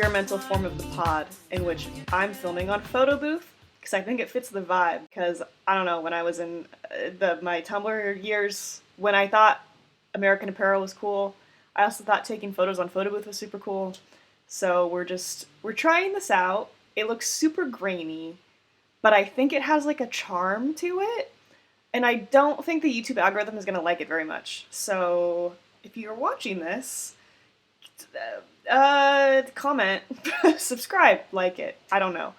experimental form of the pod in which I'm filming on photo booth because I think it fits the vibe. Because I don't know, when I was in my Tumblr years, when I thought American Apparel was cool, I also thought taking photos on photo booth was super cool. So we're trying this out. It looks super grainy, but I think it has like a charm to it. And I don't think the YouTube algorithm is going to like it very much. So if you're watching this, comment, subscribe, like it. I don't know.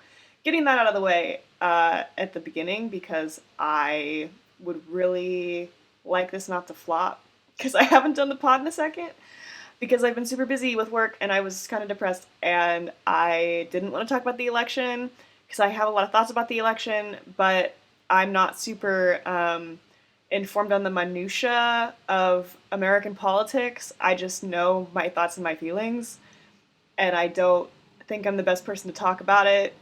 Getting that out of the way at the beginning because I would really like this not to flop because I haven't done the pod in a second because I've been super busy with work and I was kind of depressed and I didn't want to talk about the election because I have a lot of thoughts about the election, but I'm not super informed on the minutia of American politics. I just know my thoughts and my feelings, and I don't think I'm the best person to talk about it.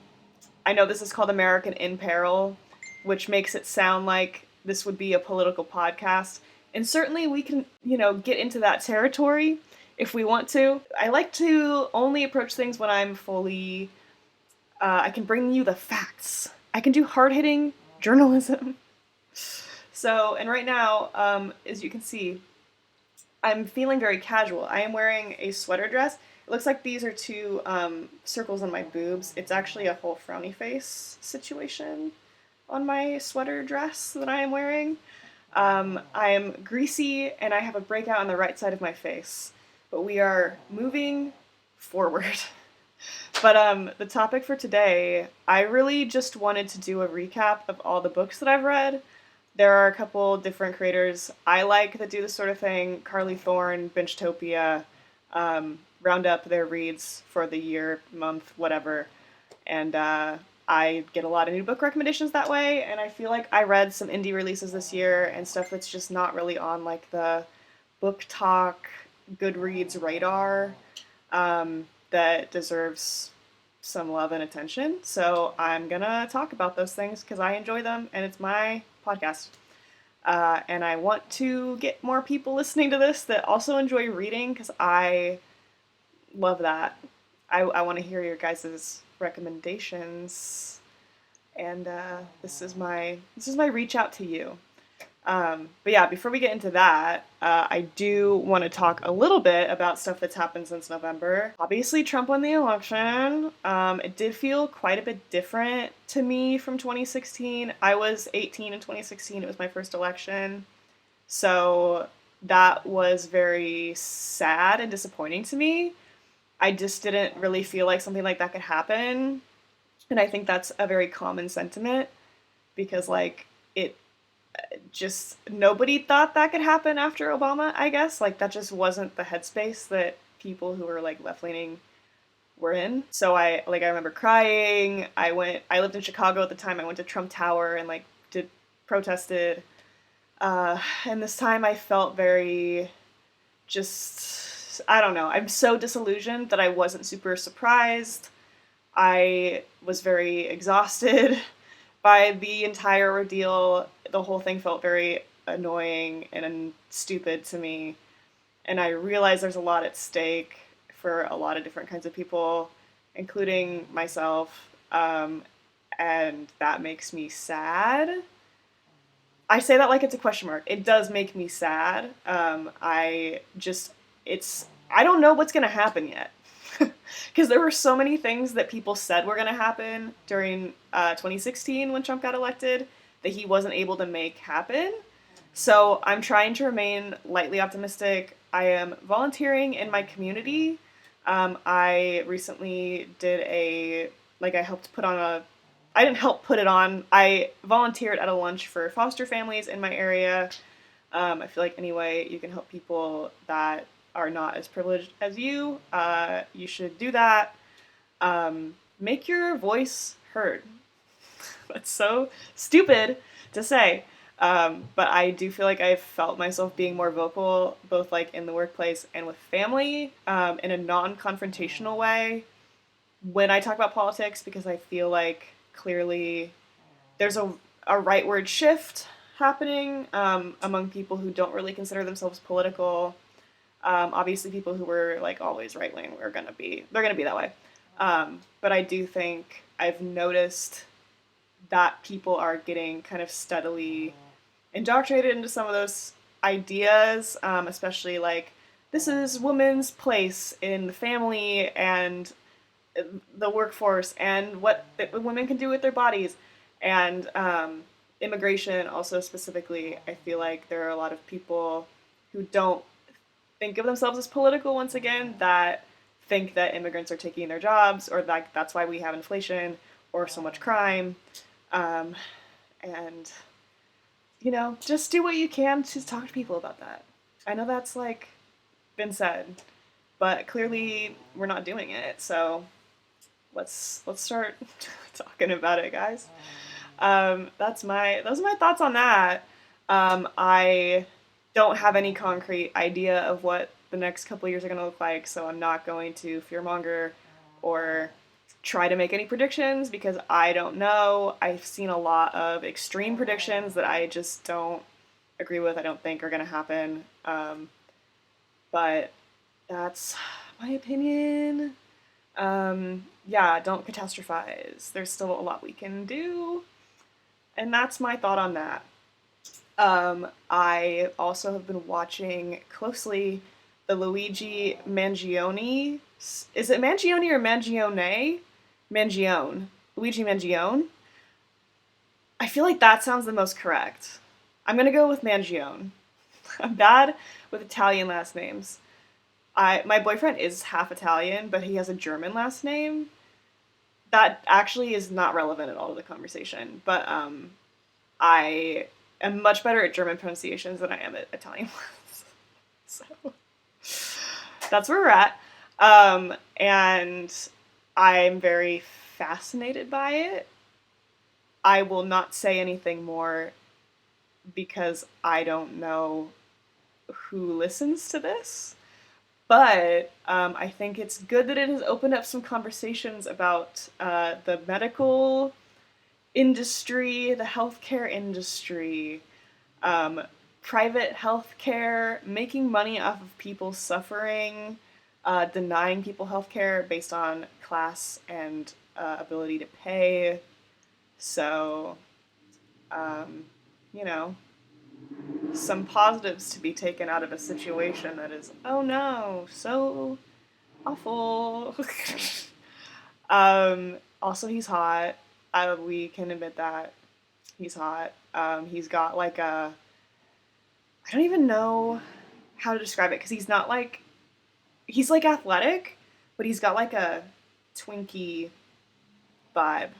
I know this is called American in Peril, which makes it sound like this would be a political podcast, and certainly we can, get into that territory if we want to. I like to only approach things when I'm fully, I can bring you the facts. I can do hard-hitting journalism. So, and right now, as you can see, I'm feeling very casual. I am wearing a sweater dress. It looks like these are two circles on my boobs. It's actually a whole frowny face situation on my sweater dress that I am wearing. I am greasy and I have a breakout on the right side of my face. But we are moving forward. But the topic for today, I really just wanted to do a recap of all the books that I've read. There are a couple different creators I like that do this sort of thing. Carly Thorne, Benchtopia, round up their reads for the year, month, whatever. And I get a lot of new book recommendations that way. And I feel like I read some indie releases this year and stuff that's just not really on like the book talk, goodreads radar. That deserves some love and attention. So I'm gonna talk about those things because I enjoy them and it's my podcast. And I want to get more people listening to this that also enjoy reading because I love that. I want to hear your guys' recommendations. And this is my reach out to you. But yeah, before we get into that, I do want to talk a little bit about stuff that's happened since November. Obviously, Trump won the election. It did feel quite a bit different to me from 2016. I was 18 in 2016. It was my first election. So that was very sad and disappointing to me. I just didn't really feel like something like that could happen. And I think that's a very common sentiment because, just nobody thought that could happen after Obama, I guess. Like, that just wasn't the headspace that people who were like left-leaning were in. So I remember crying. I lived in Chicago at the time. I went to Trump Tower and protested. And this time I felt very I don't know. I'm so disillusioned that I wasn't super surprised. I was very exhausted by the entire ordeal. The whole thing felt very annoying and stupid to me. And I realize there's a lot at stake for a lot of different kinds of people, including myself. And that makes me sad. I say that like it's a question mark. It does make me sad. I don't know what's going to happen yet. Because there were so many things that people said were going to happen during 2016 when Trump got elected that he wasn't able to make happen. So I'm trying to remain lightly optimistic. I am volunteering in my community. I recently did I didn't help put it on. I volunteered at a lunch for foster families in my area. I feel like any way you can help people that are not as privileged as you, you should do that. Make your voice heard. That's so stupid to say. But I do feel like I've felt myself being more vocal, both in the workplace and with family, in a non-confrontational way when I talk about politics, because I feel like clearly there's a rightward shift happening among people who don't really consider themselves political. Obviously people who were always right-wing they're gonna be that way. But I do think I've noticed that people are getting kind of steadily indoctrinated into some of those ideas, especially like this is women's place in the family and the workforce and what women can do with their bodies. And immigration, also specifically, I feel like there are a lot of people who don't think of themselves as political once again, that think that immigrants are taking their jobs, or like that's why we have inflation or so much crime. Um, and just do what you can to talk to people about that. I know that's like been said, but clearly we're not doing it. So let's start talking about it, guys. Those are my thoughts on that. I don't have any concrete idea of what the next couple of years are going to look like, so I'm not going to fearmonger or try to make any predictions because I don't know. I've seen a lot of extreme predictions that I just don't agree with. I don't think are going to happen. But that's my opinion. Yeah, don't catastrophize. There's still a lot we can do. And that's my thought on that. I also have been watching closely the Luigi Mangione. Is it Mangione or Mangione? Mangione. Luigi Mangione. I feel like that sounds the most correct. I'm gonna go with Mangione. I'm bad with Italian last names. My boyfriend is half Italian, but he has a German last name. That actually is not relevant at all to the conversation. But I am much better at German pronunciations than I am at Italian ones. So that's where we're at. And I'm very fascinated by it. I will not say anything more because I don't know who listens to this. But I think it's good that it has opened up some conversations about the medical industry, the healthcare industry, private healthcare, making money off of people suffering, denying people healthcare based on class and ability to pay. So, you know, some positives to be taken out of a situation that is, oh no, so awful. Also, he's hot. We can admit that. He's hot. He's got like I don't even know how to describe it because he's not like, he's like athletic, but he's got like a twinkie vibe.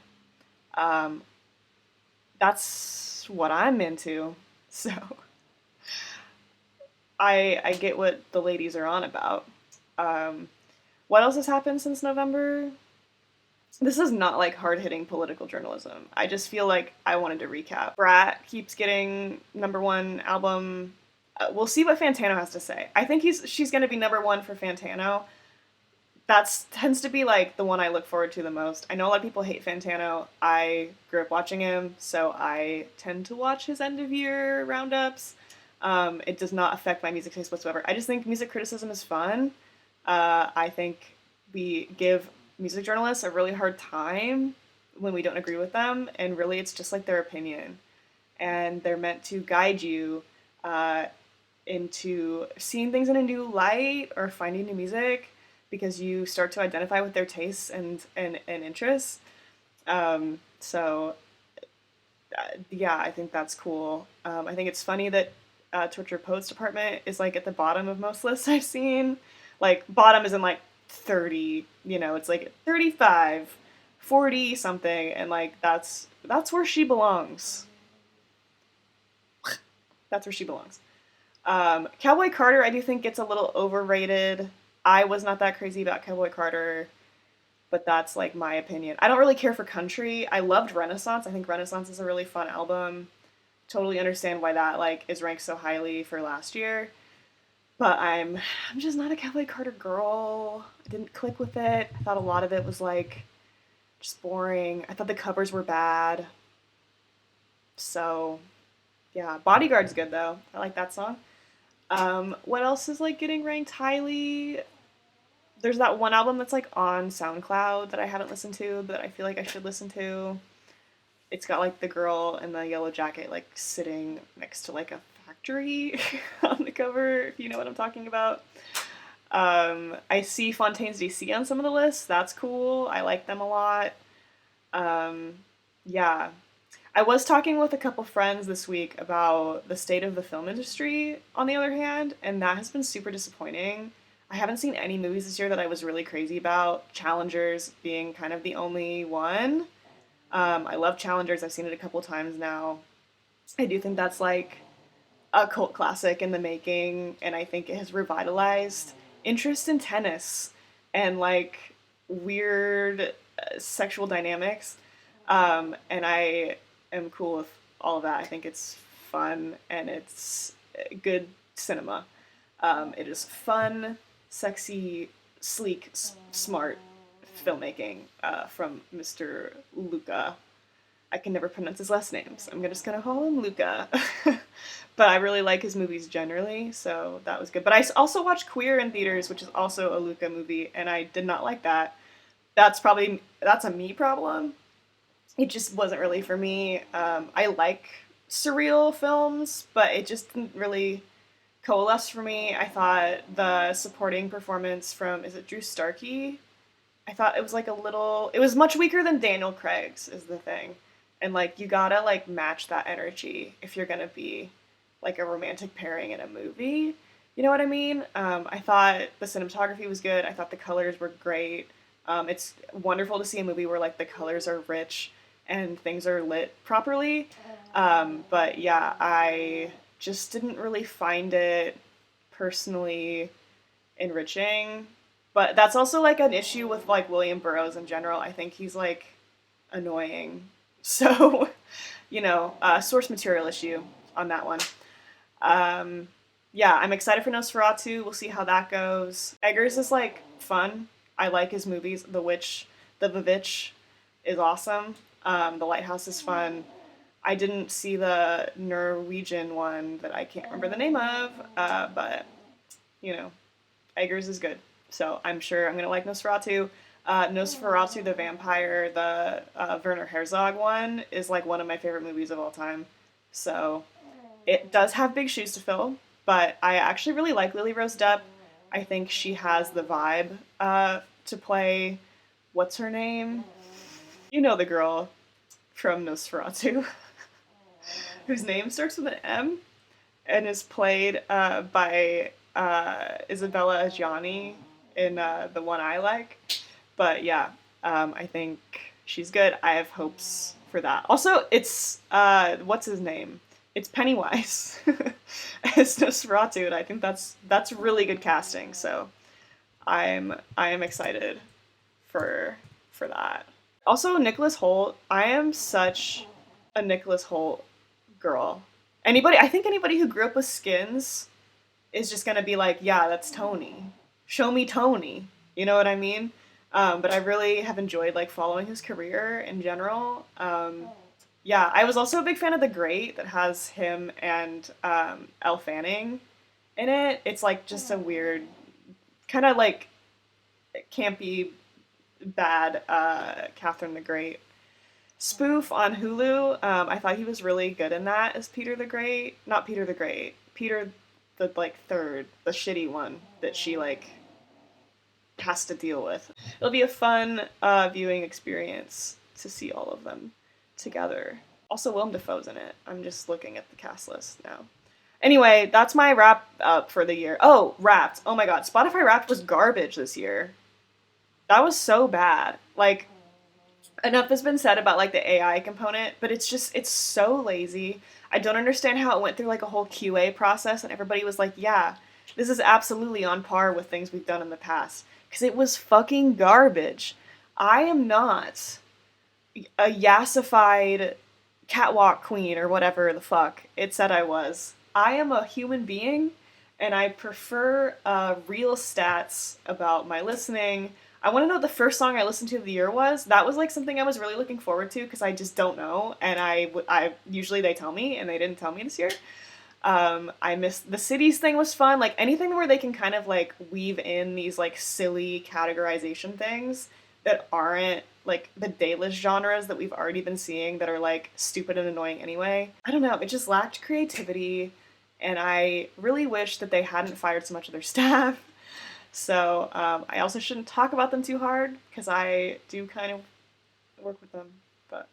That's what I'm into. So I get what the ladies are on about. What else has happened since November? This is not like hard-hitting political journalism. I just feel like I wanted to recap. Brat keeps getting #1 album. We'll see what Fantano has to say. I think she's going to be #1 for Fantano. That tends to be like the one I look forward to the most. I know a lot of people hate Fantano. I grew up watching him, so I tend to watch his end-of-year roundups. It does not affect my music taste whatsoever. I just think music criticism is fun. I think we give music journalists a really hard time when we don't agree with them, and really it's just like their opinion. And they're meant to guide you into seeing things in a new light or finding new music because you start to identify with their tastes and interests. So yeah, I think that's cool. I think it's funny that Torture Poets Department is like at the bottom of most lists I've seen. Like bottom is in like 30, it's like 35, 40 something, and like that's where she belongs. That's where she belongs. Cowboy Carter, I do think gets a little overrated. I was not that crazy about Cowboy Carter, but that's like my opinion. I don't really care for country. I loved Renaissance. I think Renaissance is a really fun album. Totally understand why that like is ranked so highly for last year. But I'm just not a Cowboy Carter girl. I didn't click with it. I thought a lot of it was like just boring. I thought the covers were bad. So yeah, Bodyguard's good though. I like that song. What else is like getting ranked highly? There's that one album that's like on SoundCloud that I haven't listened to, but I feel like I should listen to. It's got like the girl in the yellow jacket like sitting next to like a factory on the cover, if you know what I'm talking about. I see Fontaine's DC on some of the lists. That's cool. I like them a lot. Um, yeah. I was talking with a couple friends this week about the state of the film industry, on the other hand, and that has been super disappointing. I haven't seen any movies this year that I was really crazy about, Challengers being kind of the only one. I love Challengers. I've seen it a couple times now. I do think that's like a cult classic in the making, and I think it has revitalized interest in tennis and like weird sexual dynamics. And I am cool with all of that. I think it's fun and it's good cinema. It is fun, sexy, sleek, smart filmmaking from Mr. Luca. I can never pronounce his last name, so I'm just gonna call him Luca. But I really like his movies generally, so that was good. But I also watched Queer in theaters, which is also a Luca movie, and I did not like that. That's a me problem. It just wasn't really for me. I like surreal films, but it just didn't really coalesce for me. I thought the supporting performance from, is it Drew Starkey? I thought it was like it was much weaker than Daniel Craig's, is the thing. And like you gotta like match that energy if you're gonna be like a romantic pairing in a movie. You know what I mean? I thought the cinematography was good. I thought the colors were great. It's wonderful to see a movie where like the colors are rich and things are lit properly. But yeah, I just didn't really find it personally enriching. But that's also like an issue with like William Burroughs in general. I think he's like annoying. So, source material issue on that one. Yeah, I'm excited for Nosferatu. We'll see how that goes. Eggers is like fun. I like his movies. The Vivitch is awesome. The Lighthouse is fun. I didn't see the Norwegian one that I can't remember the name of, but Eggers is good. So I'm sure I'm gonna like Nosferatu. Nosferatu the Vampire, the Werner Herzog one, is like one of my favorite movies of all time. So it does have big shoes to fill, but I actually really like Lily Rose Depp. I think she has the vibe to play, what's her name? You know the girl from Nosferatu, whose name starts with an M and is played by Isabella Adjani in the one I like. But yeah, I think she's good. I have hopes for that. Also, it's what's his name? It's Pennywise as Nosferatu, and I think that's really good casting. So I am excited for that. Also, Nicholas Hoult. I am such a Nicholas Hoult girl. I think anybody who grew up with Skins is just gonna be like, yeah, that's Tony. Show me Tony. You know what I mean? But I really have enjoyed like following his career in general. Yeah, I was also a big fan of The Great that has him and Elle Fanning in it. It's like just a weird, kind of like campy, bad Catherine the Great spoof on Hulu. I thought he was really good in that as Peter the Great. Not Peter the Great. Peter the like third, the shitty one that she like has to deal with. It'll be a fun viewing experience to see all of them together. Also, Willem Dafoe's in it. I'm just looking at the cast list now. Anyway, that's my wrap up for the year. Oh, Wrapped. Oh my god, Spotify Wrapped was garbage this year. That was so bad. Like, enough has been said about like the AI component, but it's so lazy. I don't understand how it went through like a whole QA process and everybody was like, yeah, this is absolutely on par with things we've done in the past. Because it was fucking garbage. I am not a yassified catwalk queen or whatever the fuck it said I was. I am a human being and I prefer real stats about my listening. I want to know what the first song I listened to of the year was. That was like something I was really looking forward to because I just don't know. And I usually they tell me and they didn't tell me this year. I miss the cities thing was fun. Like anything where they can kind of like weave in these like silly categorization things that aren't like the daylist genres that we've already been seeing that are like stupid and annoying anyway. I don't know, it just lacked creativity, and I really wish that they hadn't fired so much of their staff. So I also shouldn't talk about them too hard because I do kind of work with them. But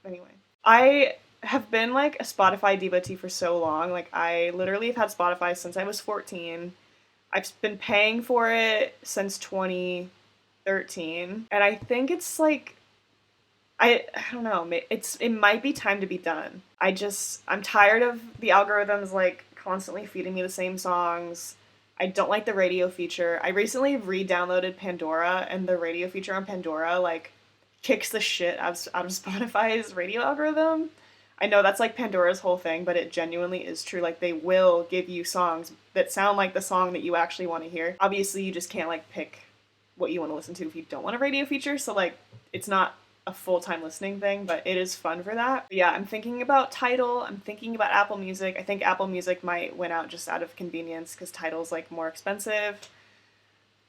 anyway, I have been like a Spotify devotee for so long. Like I literally have had Spotify since I was 14. I've been paying for it since 2013, and I think it's like I don't know, it might be time to be done. I'm tired of the algorithms like constantly feeding me the same songs. I don't like the radio feature. I recently re-downloaded Pandora, and the radio feature on Pandora like kicks the shit out of Spotify's radio algorithm. I know that's like Pandora's whole thing, but it genuinely is true. Like they will give you songs that sound like the song that you actually want to hear. Obviously, you just can't like pick what you want to listen to if you don't want a radio feature. So like it's not a full-time listening thing, but it is fun for that. But yeah, I'm thinking about Tidal. I'm thinking about Apple Music. I think Apple Music might win out just out of convenience because Tidal's like more expensive.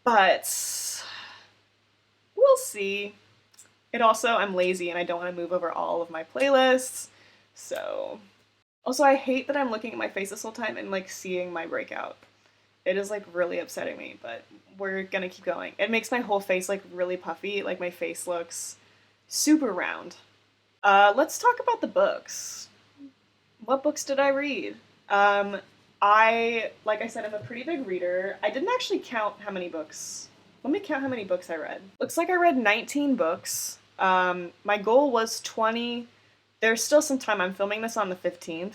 But we'll see. It also, I'm lazy and I don't want to move over all of my playlists. So, also I hate that I'm looking at my face this whole time and like seeing my breakout. It is like really upsetting me, but we're gonna keep going. It makes my whole face like really puffy, like my face looks super round. Let's talk about the books. What books did I read? Like I said, I'm a pretty big reader. I didn't actually count how many books. Let me count how many books I read. Looks like I read 19 books. My goal was 20. There's still some time. I'm filming this on the 15th.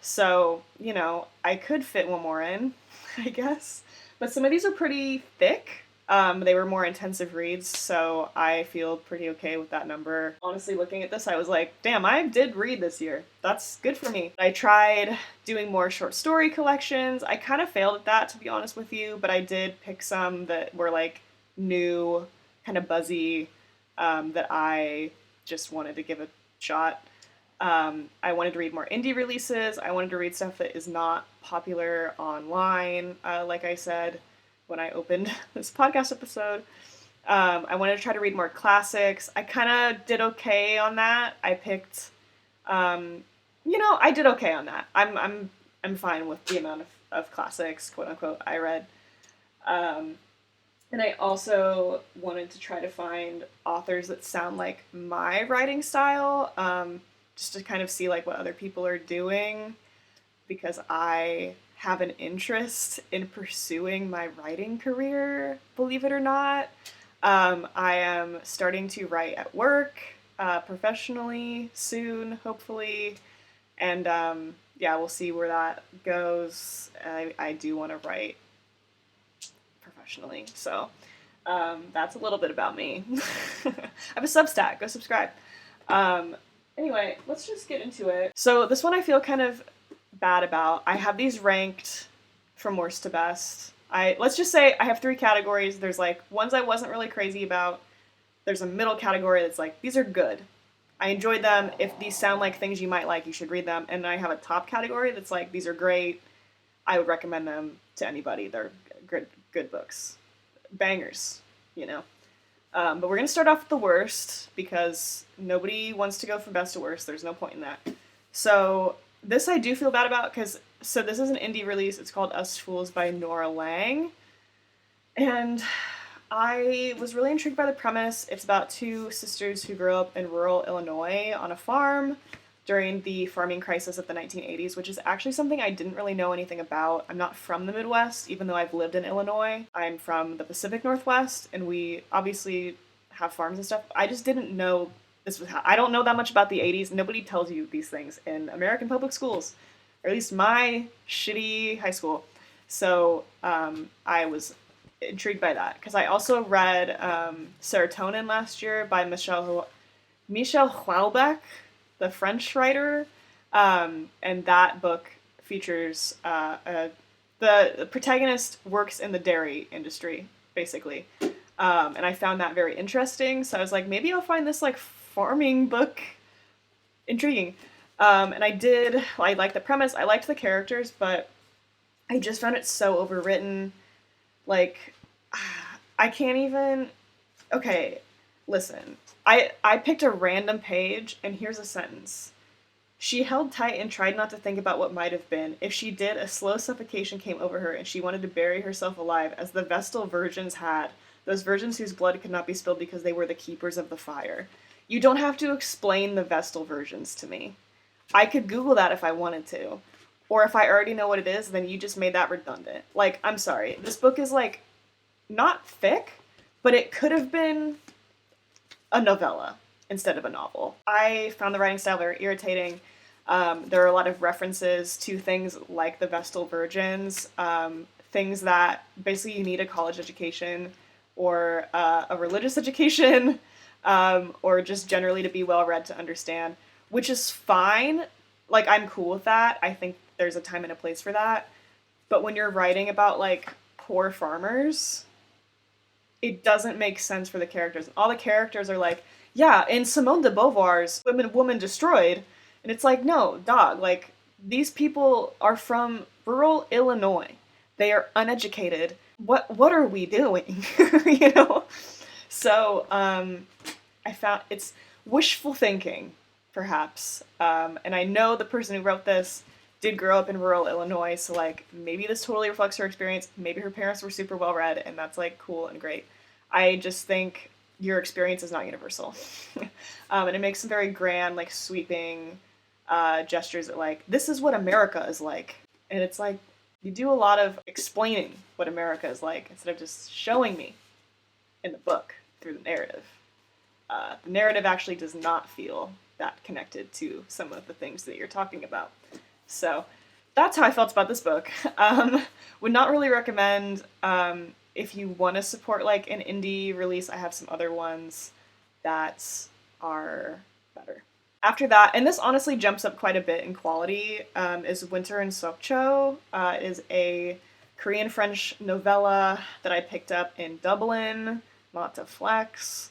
So, you know, I could fit one more in, I guess. But some of these are pretty thick. They were more intensive reads, so I feel pretty okay with that number. Honestly, looking at this, I was like, damn, I did read this year. That's good for me. I tried doing more short story collections. I kind of failed at that, to be honest with you, but I did pick some that were like new, kind of buzzy, that I just wanted to give a shot. I wanted to read more indie releases. I wanted to read stuff that is not popular online, like I said when I opened this podcast episode. I wanted to try to read more classics. I kind of did okay on that. I picked, I did okay on that. I'm fine with the amount of classics, quote unquote, I read. And I also wanted to try to find authors that sound like my writing style, just to kind of see like what other people are doing, because I have an interest in pursuing my writing career, believe it or not. I am starting to write at work, professionally soon, hopefully. And yeah, we'll see where that goes. I do want to write professionally. So that's a little bit about me. I have a Substack. Go subscribe. Anyway, let's just get into it. So this one I feel kind of bad about. I have these ranked from worst to best. Let's just say I have 3 categories. There's like ones I wasn't really crazy about. There's a middle category that's like, these are good. I enjoyed them. If these sound like things you might like, you should read them. And I have a top category that's like, these are great. I would recommend them to anybody. They're good books. Bangers, you know. But we're going to start off with the worst, because nobody wants to go from best to worst. There's no point in that. So this I do feel bad about, because this is an indie release. It's called Us Fools by Nora Lang. And I was really intrigued by the premise. It's about 2 sisters who grew up in rural Illinois on a farm during the farming crisis of the 1980s, which is actually something I didn't really know anything about. I'm not from the Midwest, even though I've lived in Illinois. I'm from the Pacific Northwest, and we obviously have farms and stuff. I just didn't know this was I don't know that much about the 80s. Nobody tells you these things in American public schools, or at least my shitty high school. So I was intrigued by that, because I also read Serotonin last year by Michel Houellebecq, the French writer, and that book features the protagonist works in the dairy industry, basically, and I found that very interesting. So I was like, maybe I'll find this like farming book intriguing. And I liked the premise, I liked the characters, but I just found it so overwritten. Like, I can't even. Okay, listen. I picked a random page, and here's a sentence. She held tight and tried not to think about what might have been. If she did, a slow suffocation came over her, and she wanted to bury herself alive, as the Vestal virgins had. Those virgins whose blood could not be spilled because they were the keepers of the fire. You don't have to explain the Vestal virgins to me. I could Google that if I wanted to. Or if I already know what it is, then you just made that redundant. Like, I'm sorry. This book is, like, not thick, but it could have been a novella instead of a novel. I found the writing style very irritating. There are a lot of references to things like the Vestal Virgins, things that basically you need a college education or a religious education, or just generally to be well read to understand, which is fine. Like, I'm cool with that. I think there's a time and a place for that. But when you're writing about, like, poor farmers, it doesn't make sense for the characters. All the characters are like, yeah, in Simone de Beauvoir's Woman Destroyed, and it's like, no, dog, like, these people are from rural Illinois. They are uneducated. What are we doing? You know? So, I found it's wishful thinking, perhaps. And I know the person who wrote this did grow up in rural Illinois, so, like, maybe this totally reflects her experience. Maybe her parents were super well read, and that's, like, cool and great. I just think your experience is not universal. And it makes some very grand, like, sweeping gestures that, like, this is what America is like. And it's like, you do a lot of explaining what America is like instead of just showing me in the book through the narrative. The narrative actually does not feel that connected to some of the things that you're talking about. So that's how I felt about this book. Would not really recommend if you want to support, like, an indie release. I have some other ones that are better. After that, and this honestly jumps up quite a bit in quality, is Winter in Sokcho. It is a Korean-French novella that I picked up in Dublin, not to flex.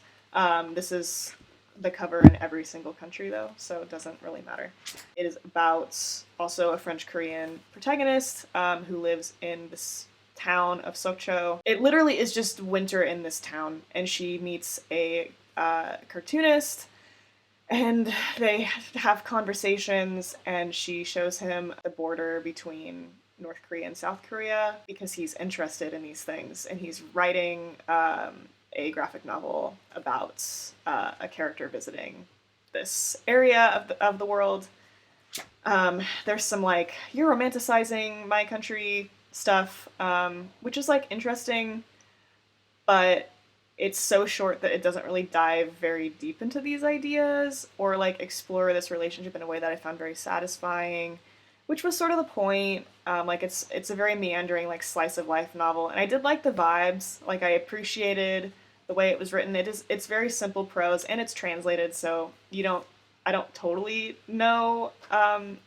This is the cover in every single country, though, so it doesn't really matter. It is about also a French-Korean protagonist who lives in this town of Sokcho. It literally is just winter in this town, and she meets a cartoonist, and they have conversations, and she shows him the border between North Korea and South Korea because he's interested in these things, and he's writing a graphic novel about a character visiting this area of the world. There's some, like, you're romanticizing my country stuff, which is, like, interesting, but it's so short that it doesn't really dive very deep into these ideas or, like, explore this relationship in a way that I found very satisfying, which was sort of the point. Like, it's a very meandering, like, slice of life novel, and I did like the vibes. Like, I appreciated the way it was written. It's very simple prose, and it's translated, so I don't totally know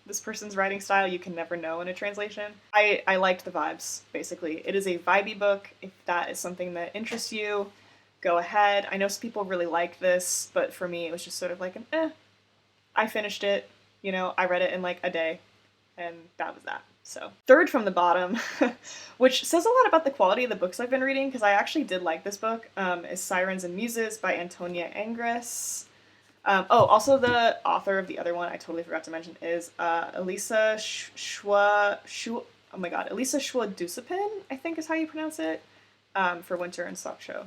this person's writing style. You can never know in a translation. I liked the vibes, basically. It is a vibey book. If that is something that interests you, go ahead. I know some people really like this, but for me, it was just sort of like I finished it. I read it in, like, a day, and that was that. So, third from the bottom, which says a lot about the quality of the books I've been reading, because I actually did like this book, is Sirens and Muses by Antonia Angres. Also the author of the other one I totally forgot to mention is Elisa Elisa Schwa-Dusapin, I think is how you pronounce it, for Winter and Sokcho.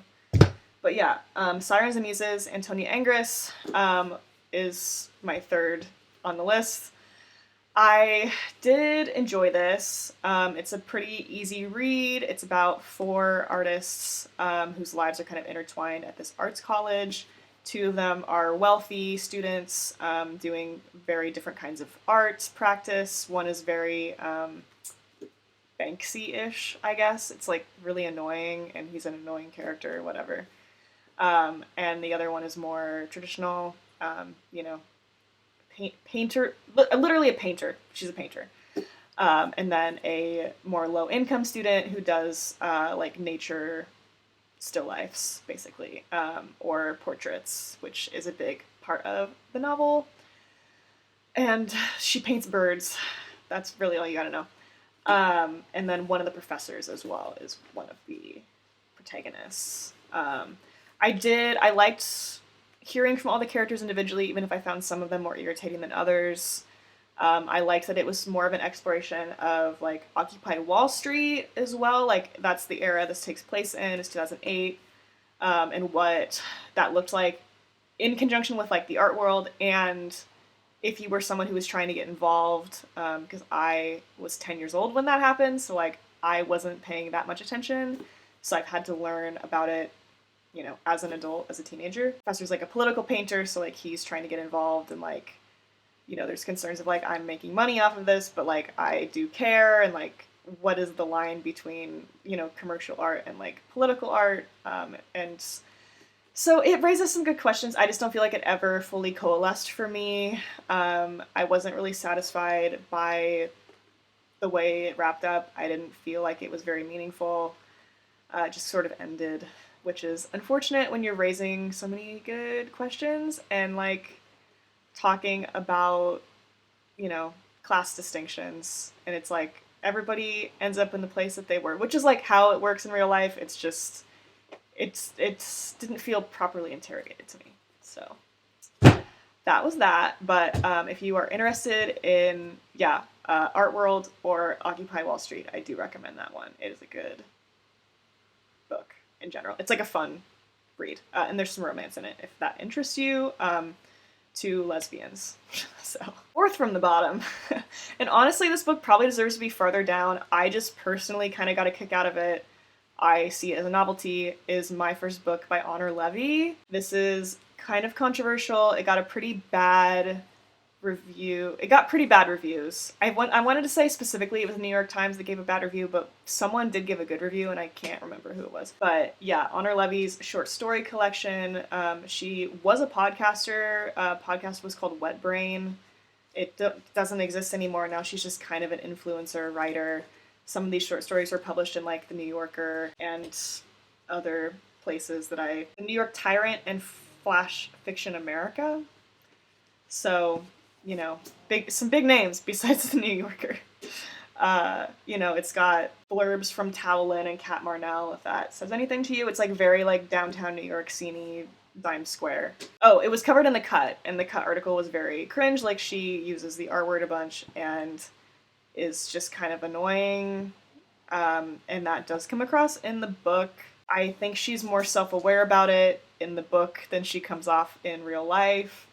But yeah, Sirens and Muses, Antonia Angres, is my third on the list. I did enjoy this. It's a pretty easy read. It's about 4 artists whose lives are kind of intertwined at this arts college. 2 of them are wealthy students doing very different kinds of art practice. One is very Banksy-ish, I guess. It's, like, really annoying, and he's an annoying character or whatever. And the other one is more traditional, painter, literally a painter. She's a painter. And then a more low-income student who does, like, nature still lifes, basically, or portraits, which is a big part of the novel. And she paints birds. That's really all you gotta know. And then one of the professors as well is one of the protagonists. I liked hearing from all the characters individually, even if I found some of them more irritating than others. I liked that it was more of an exploration of like Occupy Wall Street as well. Like that's the era this takes place in, is 2008, and what that looked like in conjunction with like the art world, and if you were someone who was trying to get involved, because I was 10 years old when that happened, so like I wasn't paying that much attention, so I've had to learn about it, you know, as an adult, as a teenager. Professor's like a political painter, so like he's trying to get involved, and like, you know, there's concerns of like I'm making money off of this, but like I do care, and like what is the line between, you know, commercial art and like political art, and so it raises some good questions. I just don't feel like it ever fully coalesced for me. I wasn't really satisfied by the way it wrapped up. I didn't feel like it was very meaningful. It just sort of ended, which is unfortunate when you're raising so many good questions and like talking about, you know, class distinctions. And it's like everybody ends up in the place that they were, which is like how it works in real life. It's just... It didn't feel properly interrogated to me. So that was that. But if you are interested in, Art World or Occupy Wall Street, I do recommend that one. It is a good book in general. It's like a fun read. And there's some romance in it, if that interests you. Two lesbians. So, fourth from the bottom. And honestly, this book probably deserves to be farther down. I just personally kind of got a kick out of it. I see it as a novelty, is My First Book by Honor Levy. This is kind of controversial. It got a pretty bad review. It got pretty bad reviews. I wanted to say specifically it was the New York Times that gave a bad review, but someone did give a good review, and I can't remember who it was. But yeah, Honor Levy's short story collection. She was a podcaster. Podcast was called Wet Brain. It doesn't exist anymore. Now she's just kind of an influencer writer. Some of these short stories were published in like the New Yorker and other places the New York Tyrant and Flash Fiction America. So, you know, some big names besides the New Yorker. You know, it's got blurbs from Towlin and Kat Marnell, if that says anything to you. It's like very like downtown New York scene-y, Dime Square. Oh, it was covered in The Cut, and The Cut article was very cringe. Like she uses the R word a bunch and is just kind of annoying, and that does come across in the book. I think she's more self-aware about it in the book than she comes off in real life,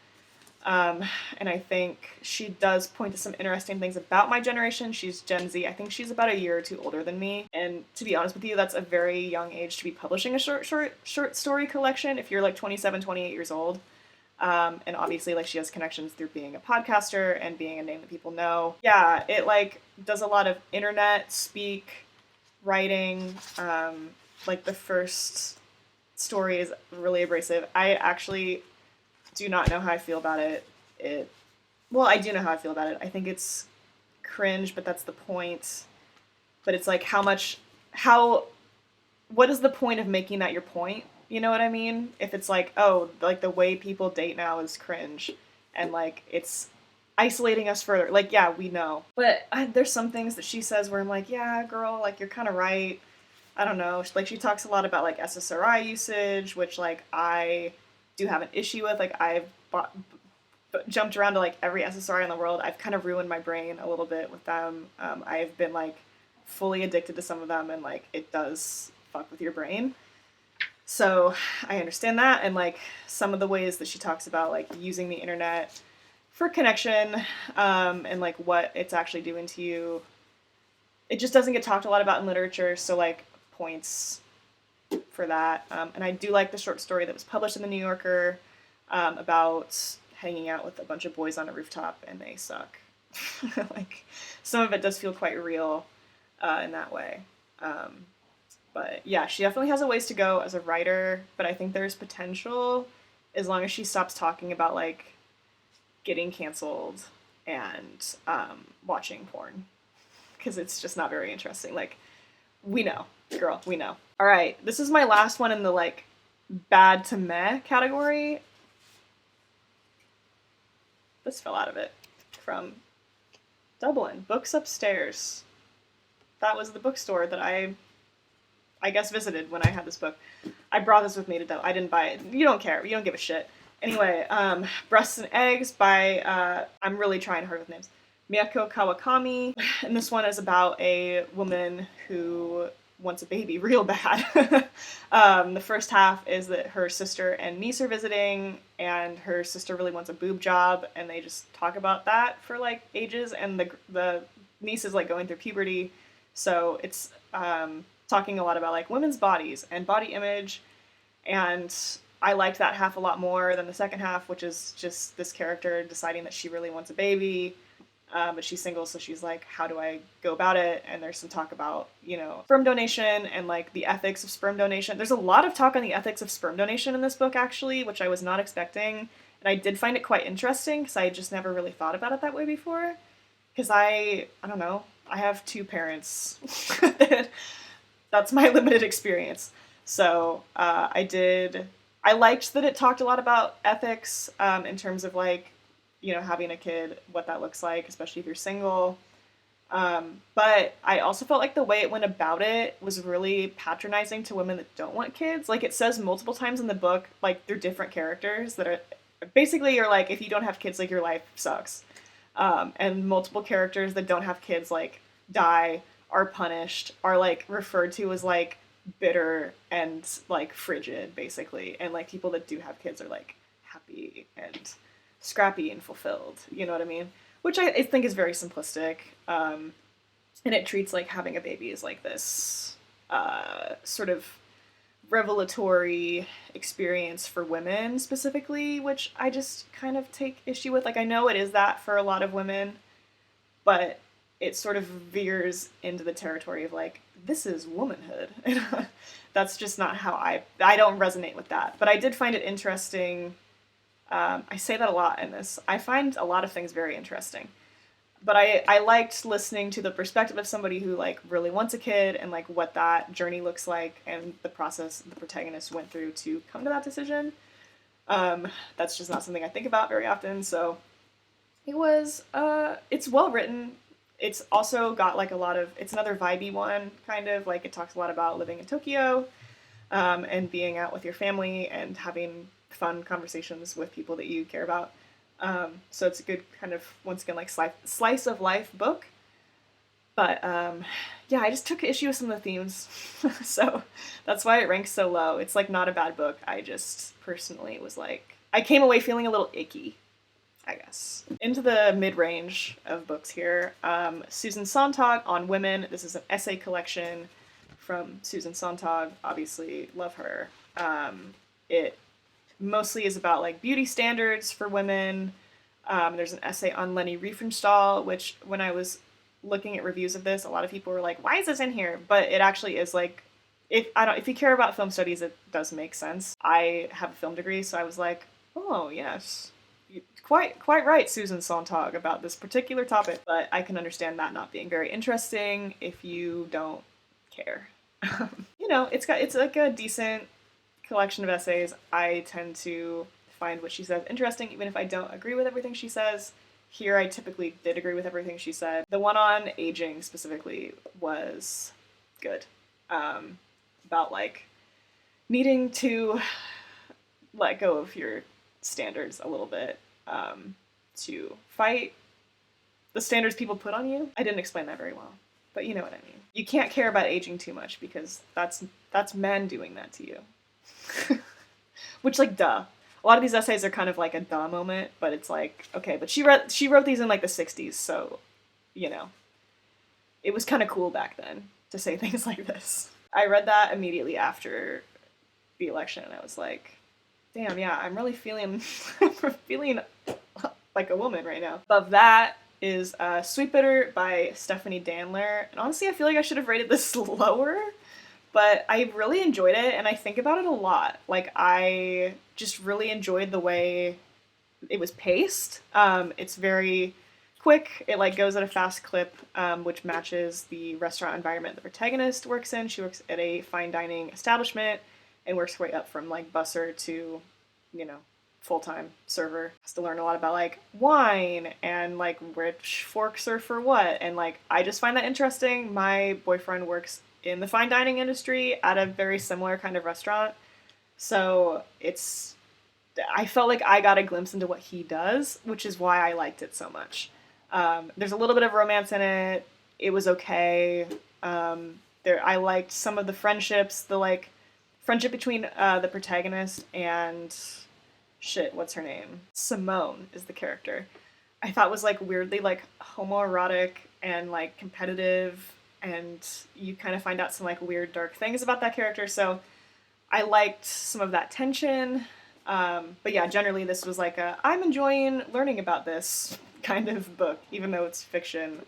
and I think she does point to some interesting things about my generation. She's Gen Z. I think she's about a year or two older than me, and to be honest with you, that's a very young age to be publishing a short story collection if you're like 27, 28 years old. And obviously, like, she has connections through being a podcaster and being a name that people know. Yeah, it, like, does a lot of internet speak writing. Like, the first story is really abrasive. I actually do not know how I feel about it. Well, I do know how I feel about it. I think it's cringe, but that's the point. But it's like, what is the point of making that your point? You know what I mean? If it's like, oh, like the way people date now is cringe, and like it's isolating us further. Like, yeah, we know. But there's some things that she says where I'm like, yeah, girl, like you're kind of right. I don't know. Like she talks a lot about like SSRI usage, which like I do have an issue with. Like I've jumped around to like every SSRI in the world. I've kind of ruined my brain a little bit with them. I've been like fully addicted to some of them, and like it does fuck with your brain. So I understand that, and like some of the ways that she talks about like using the internet for connection, and like what it's actually doing to you, it just doesn't get talked a lot about in literature. So like points for that. And I do like the short story that was published in the New Yorker about hanging out with a bunch of boys on a rooftop and they suck. Like some of it does feel quite real in that way. But yeah, she definitely has a ways to go as a writer, but I think there's potential as long as she stops talking about like getting canceled and watching porn, because it's just not very interesting. Like, we know, girl, we know. All right, this is my last one in the like bad to meh category. This fell out of it. from Dublin. Books Upstairs. That was the bookstore that I guess visited when I had this book. I brought this with me to Dublin. I didn't buy it. You don't care. You don't give a shit. Anyway, Breasts and Eggs by, I'm really trying hard with names, Miyako Kawakami. And this one is about a woman who wants a baby real bad. The first half is that her sister and niece are visiting, and her sister really wants a boob job, and they just talk about that for like ages, and the niece is like going through puberty, so it's talking a lot about like women's bodies and body image, and I liked that half a lot more than the second half, which is just this character deciding that she really wants a baby. But she's single, so she's like, how do I go about it? And there's some talk about, you know, sperm donation and like the ethics of sperm donation. There's a lot of talk on the ethics of sperm donation in this book, actually, which I was not expecting. And I did find it quite interesting because I just never really thought about it that way before. Because I don't know, I have 2 parents. That's my limited experience. So I liked that it talked a lot about ethics in terms of like, you know, having a kid, what that looks like, especially if you're single. But I also felt like the way it went about it was really patronizing to women that don't want kids. Like, it says multiple times in the book, like, they're different characters that are basically, you're like, if you don't have kids, like, your life sucks. And multiple characters that don't have kids, like, die, are punished, are, like, referred to as, like, bitter and, like, frigid, basically. And, like, people that do have kids are, like, happy and scrappy and fulfilled, you know what I mean? Which I think is very simplistic, and it treats like having a baby as like this sort of revelatory experience for women specifically, which I just kind of take issue with. Like, I know it is that for a lot of women, but it sort of veers into the territory of like, this is womanhood. That's just not how I don't resonate with that. But I did find it interesting. I say that a lot in this. I find a lot of things very interesting. But I liked listening to the perspective of somebody who, like, really wants a kid and, like, what that journey looks like and the process the protagonist went through to come to that decision. That's just not something I think about very often, so it was, it's well written. It's also got, like, a lot of, it's another vibey one, kind of, like, it talks a lot about living in Tokyo, and being out with your family and having fun conversations with people that you care about. So it's a good kind of, once again, like slice of life book. But yeah, I just took issue with some of the themes. So that's why it ranks so low. It's like not a bad book. I just personally was like, I came away feeling a little icky, I guess. Into the mid-range of books here. Susan Sontag on Women. This is an essay collection from Susan Sontag. Obviously, love her. It mostly is about like beauty standards for women. There's an essay on Leni Riefenstahl, which when I was looking at reviews of this, a lot of people were like, why is this in here? But it actually is like, if you care about film studies, it does make sense. I have a film degree, so I was like, oh yes, quite right, Susan Sontag, about this particular topic. But I can understand that not being very interesting if you don't care. You know, it's like a decent collection of essays. I tend to find what she says interesting, even if I don't agree with everything she says. Here, I typically did agree with everything she said. The one on aging specifically was good. About like needing to let go of your standards a little bit, to fight the standards people put on you. I didn't explain that very well, but you know what I mean. You can't care about aging too much because that's men doing that to you. Which, like, duh. A lot of these essays are kind of like a duh moment, but it's like, okay, but she wrote these in like the 60s, so, you know, it was kind of cool back then to say things like this. I read that immediately after the election, and I was like, damn, yeah, I'm really feeling like a woman right now. Above that is Sweet Bitter by Stephanie Danler, and honestly, I feel like I should have rated this lower. But I really enjoyed it, and I think about it a lot. Like, I just really enjoyed the way it was paced. It's very quick. It, like, goes at a fast clip, which matches the restaurant environment the protagonist works in. She works at a fine dining establishment and works her way up from, like, busser to, you know, full-time server. Has to learn a lot about like wine and like which forks are for what, and like I just find that interesting. My boyfriend works in the fine dining industry at a very similar kind of restaurant, so I felt like I got a glimpse into what he does, which is why I liked it so much. There's a little bit of romance in it. It was okay. I liked some of the friendships, the like friendship between the protagonist and what's her name? Simone is the character. I thought was like weirdly like homoerotic and like competitive, and you kind of find out some like weird dark things about that character. So I liked some of that tension. But yeah, generally this was like I'm enjoying learning about this kind of book, even though it's fiction.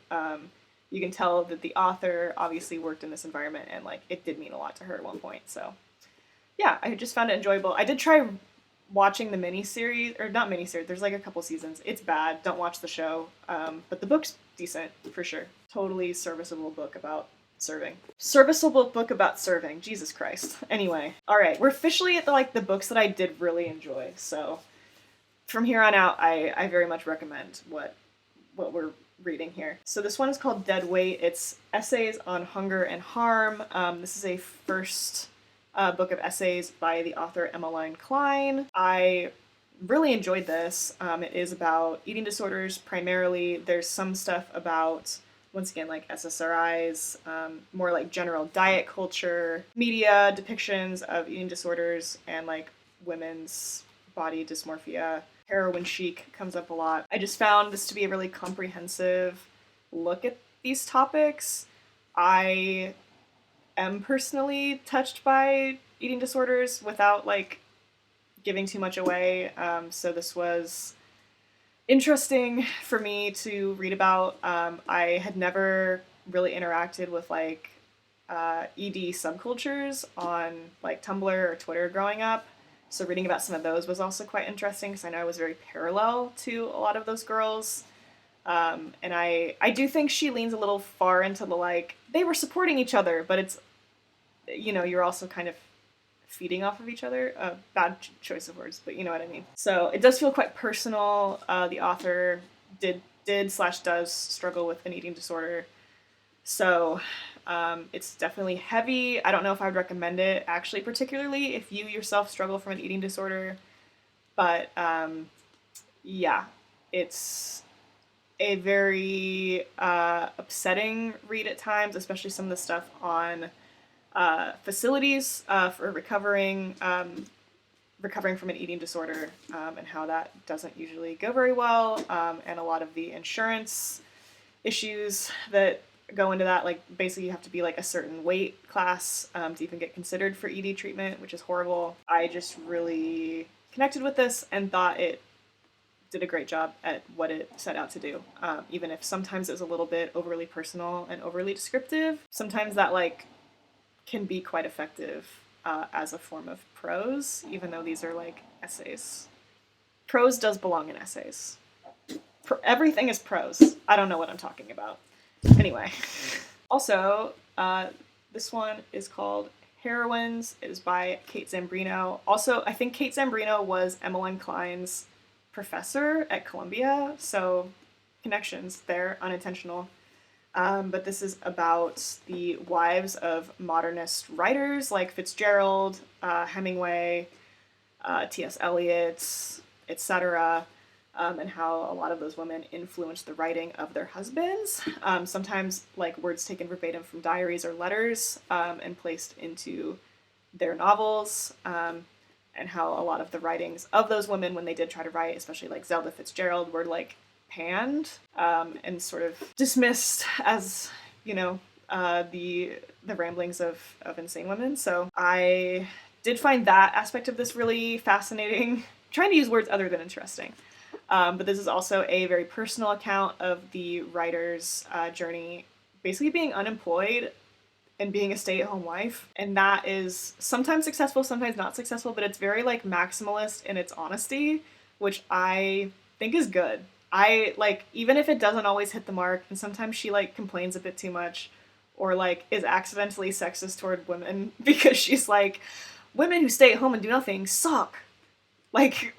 You can tell that the author obviously worked in this environment, and like it did mean a lot to her at one point. So yeah, I just found it enjoyable. I did try watching the miniseries, or not miniseries, there's like a couple seasons. It's bad, don't watch the show. But the book's decent, for sure. Totally serviceable book about serving. Serviceable book about serving, Jesus Christ. Anyway, alright, we're officially at the books that I did really enjoy, so from here on out, I very much recommend what we're reading here. So this one is called Dead Weight. It's essays on hunger and harm. This is a first book of essays by the author Emmeline Klein. I really enjoyed this. It is about eating disorders primarily. There's some stuff about, once again, like SSRIs, more like general diet culture, media depictions of eating disorders, and like women's body dysmorphia. Heroin chic comes up a lot. I just found this to be a really comprehensive look at these topics. I am personally touched by eating disorders without like giving too much away. So this was interesting for me to read about. I had never really interacted with like ED subcultures on like Tumblr or Twitter growing up. So reading about some of those was also quite interesting, because I know I was very parallel to a lot of those girls. And I do think she leans a little far into the like, they were supporting each other, but it's, you know, you're also kind of feeding off of each other. Bad choice of words, but you know what I mean. So it does feel quite personal. The author does struggle with an eating disorder. So it's definitely heavy. I don't know if I would recommend it, actually, particularly if you yourself struggle from an eating disorder. But yeah, it's a very upsetting read at times, especially some of the stuff on facilities for recovering from an eating disorder, and how that doesn't usually go very well, and a lot of the insurance issues that go into that. Like basically you have to be like a certain weight class to even get considered for ED treatment, which is horrible. I just really connected with this and thought it did a great job at what it set out to do, even if sometimes it was a little bit overly personal and overly descriptive. Sometimes that like can be quite effective as a form of prose, even though these are like essays. Prose does belong in essays. Everything is prose. I don't know what I'm talking about. Anyway. Also, this one is called Heroines. It is by Kate Zambrino. Also, I think Kate Zambrino was Emmeline Klein's professor at Columbia, so connections there, unintentional. But this is about the wives of modernist writers like Fitzgerald, Hemingway, T.S. Eliot, etc., and how a lot of those women influenced the writing of their husbands. Sometimes like words taken verbatim from diaries or letters, and placed into their novels, and how a lot of the writings of those women, when they did try to write, especially like Zelda Fitzgerald, were like panned and sort of dismissed as, you know, the ramblings of insane women. So I did find that aspect of this really fascinating. I'm trying to use words other than interesting. But this is also a very personal account of the writer's journey, basically being unemployed and being a stay-at-home wife. And that is sometimes successful, sometimes not successful, but it's very like maximalist in its honesty, which I think is good. I like, even if it doesn't always hit the mark, and sometimes she like complains a bit too much, or like is accidentally sexist toward women because she's like, women who stay at home and do nothing suck. Like,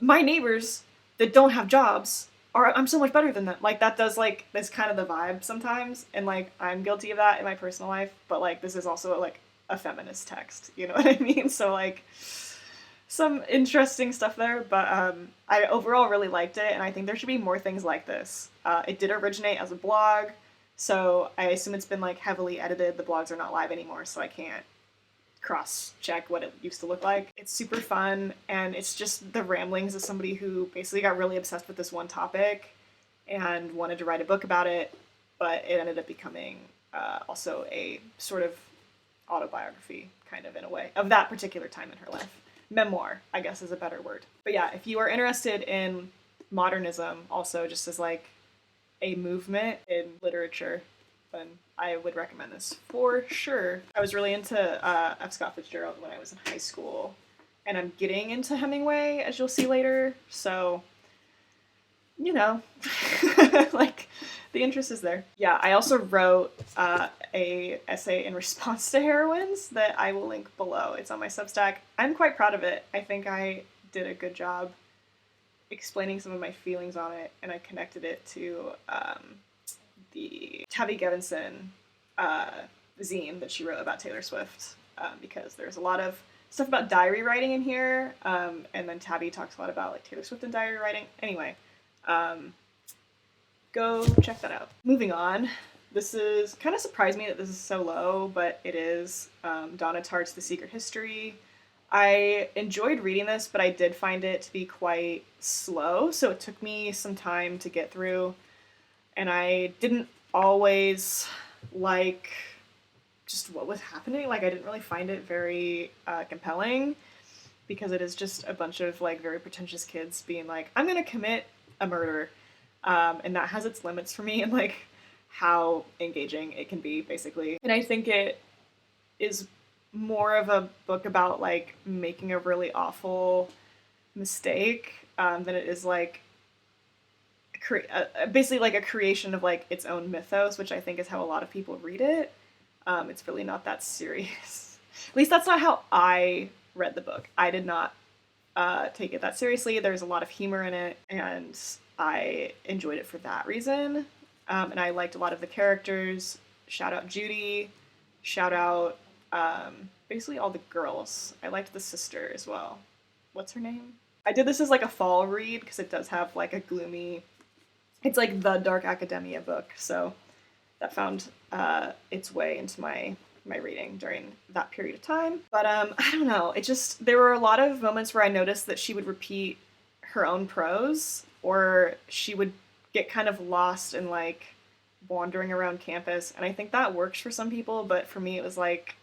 my neighbors that don't have jobs I'm so much better than them. Like, that does, like, that's kind of the vibe sometimes, and, like, I'm guilty of that in my personal life, but, like, this is also, like, a feminist text, you know what I mean? So, like, some interesting stuff there, but I overall really liked it, and I think there should be more things like this. It did originate as a blog, so I assume it's been, like, heavily edited. The blogs are not live anymore, so I can't cross-check what it used to look like. It's super fun, and it's just the ramblings of somebody who basically got really obsessed with this one topic and wanted to write a book about it, but it ended up becoming also a sort of autobiography, kind of, in a way, of that particular time in her life. Memoir, I guess, is a better word. But yeah, if you are interested in modernism, also just as, like, a movement in literature, then I would recommend this for sure. I was really into F. Scott Fitzgerald when I was in high school, and I'm getting into Hemingway, as you'll see later, so, you know, like, the interest is there. Yeah, I also wrote a essay in response to heroines that I will link below. It's on my Substack. I'm quite proud of it. I think I did a good job explaining some of my feelings on it, and I connected it to the Tavi Gevinson zine that she wrote about Taylor Swift, because there's a lot of stuff about diary writing in here, and then Tavi talks a lot about, like, Taylor Swift and diary writing. Anyway, go check that out. Moving on, this is kind of surprised me that this is so low, but it is Donna Tartt's The Secret History. I enjoyed reading this, but I did find it to be quite slow, so it took me some time to get through. And I didn't always like just what was happening. Like, I didn't really find it very compelling, because it is just a bunch of, like, very pretentious kids being like, I'm gonna commit a murder. And that has its limits for me, and, like, how engaging it can be, basically. And I think it is more of a book about, like, making a really awful mistake than it is, like, basically, like, a creation of, like, its own mythos, which I think is how a lot of people read it. It's really not that serious. At least that's not how I read the book. I did not take it that seriously. There's a lot of humor in it, and I enjoyed it for that reason. And I liked a lot of the characters. Shout out Judy. Shout out basically all the girls. I liked the sister as well. What's her name? I did this as, like, a fall read, because it does have, like, a gloomy... It's, like, the dark academia book, so that found its way into my reading during that period of time. But I don't know. It just... There were a lot of moments where I noticed that she would repeat her own prose, or she would get kind of lost in, like, wandering around campus, and I think that works for some people, but for me it was like,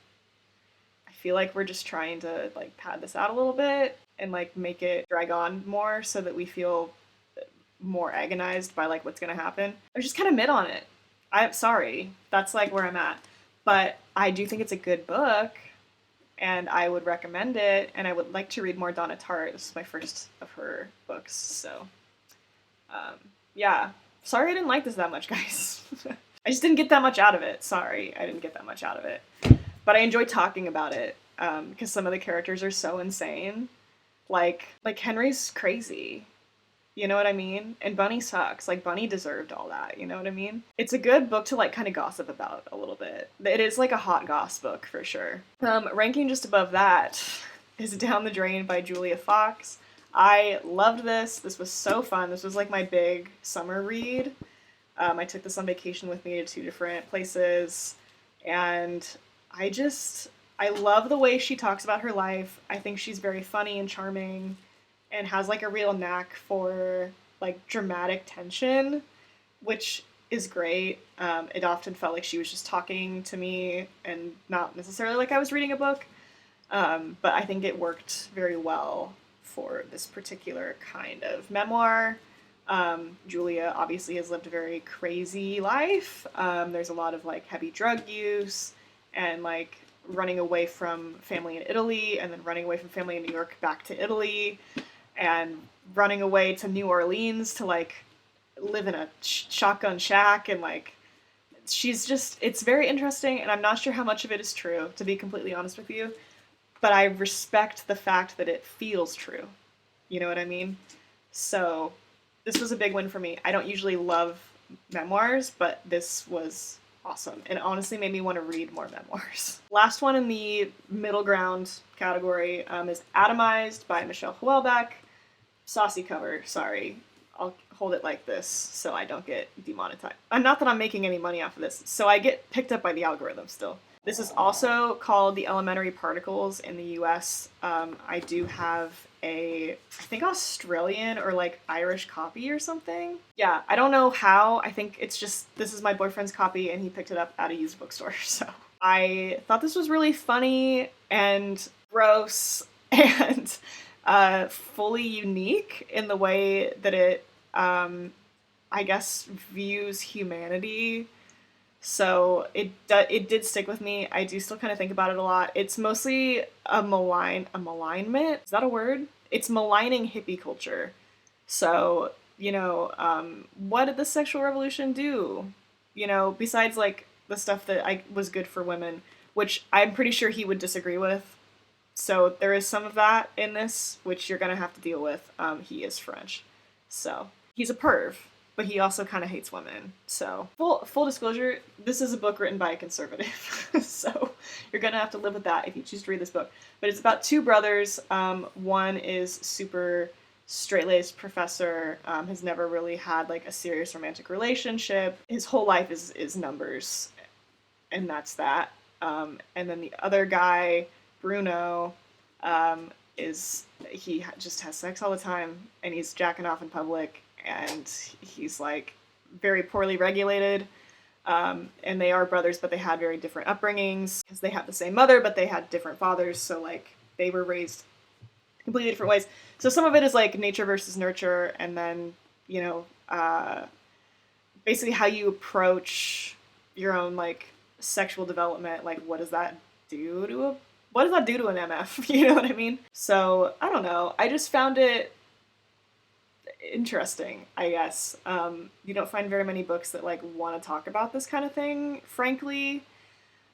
I feel like we're just trying to, like, pad this out a little bit and, like, make it drag on more so that we feel more agonized by, like, what's gonna happen. I was just kind of mid on it. I'm sorry, that's, like, where I'm at, but I do think it's a good book, and I would recommend it, and I would like to read more Donna Tartt. This is my first of her books, so yeah. Sorry I didn't like this that much, guys. I just didn't get that much out of it. Sorry, I didn't get that much out of it. But I enjoy talking about it, because some of the characters are so insane. Like Henry's crazy. You know what I mean? And Bunny sucks. Like, Bunny deserved all that, you know what I mean? It's a good book to, like, kind of gossip about a little bit. It is, like, a hot goss book, for sure. Ranking just above that is Down the Drain by Julia Fox. I loved this. This was so fun. This was, like, my big summer read. I took this on vacation with me to 2 different places, and I love the way she talks about her life. I think she's very funny and charming, and has, like, a real knack for, like, dramatic tension, which is great. It often felt like she was just talking to me, and not necessarily like I was reading a book, but I think it worked very well for this particular kind of memoir. Julia obviously has lived a very crazy life. There's a lot of, like, heavy drug use, and, like, running away from family in Italy, and then running away from family in New York back to Italy, and running away to New Orleans to, like, live in a shotgun shack, and, like, it's very interesting, and I'm not sure how much of it is true, to be completely honest with you, but I respect the fact that it feels true. You know what I mean? So this was a big win for me. I don't usually love memoirs, but this was awesome. And honestly made me want to read more memoirs. Last one in the middle ground category is Atomized by Michelle Houellebecq. Saucy cover, sorry. I'll hold it like this so I don't get demonetized. Not that I'm making any money off of this, so I get picked up by the algorithm still. This is also called The Elementary Particles in the US. I do have I think Australian or like Irish copy or something. Yeah, I don't know how. I think it's just, this is my boyfriend's copy and he picked it up at a used bookstore. So I thought this was really funny and gross and fully unique in the way that it, I guess, views humanity. So it did stick with me. I do still kind of think about it a lot. It's mostly a malignment. Is that a word? It's maligning hippie culture. So, what did the sexual revolution do? Besides like the stuff that was good for women, which I'm pretty sure he would disagree with. So there is some of that in this, which you're gonna have to deal with. He is French, so he's a perv, but he also kind of hates women. So full disclosure, this is a book written by a conservative, so you're gonna have to live with that if you choose to read this book. But it's about two brothers. One is super straight-laced professor, has never really had like a serious romantic relationship. His whole life is numbers, and that's that. And then the other guy, Bruno, he just has sex all the time, and he's jacking off in public, and he's like very poorly regulated. And they are brothers, but they had very different upbringings because they have the same mother, but they had different fathers. So like they were raised completely different ways. So some of it is like nature versus nurture, and then basically how you approach your own like sexual development. Like what does that do to an MF? You know what I mean? So I don't know. I just found it interesting, I guess. You don't find very many books that like want to talk about this kind of thing, frankly.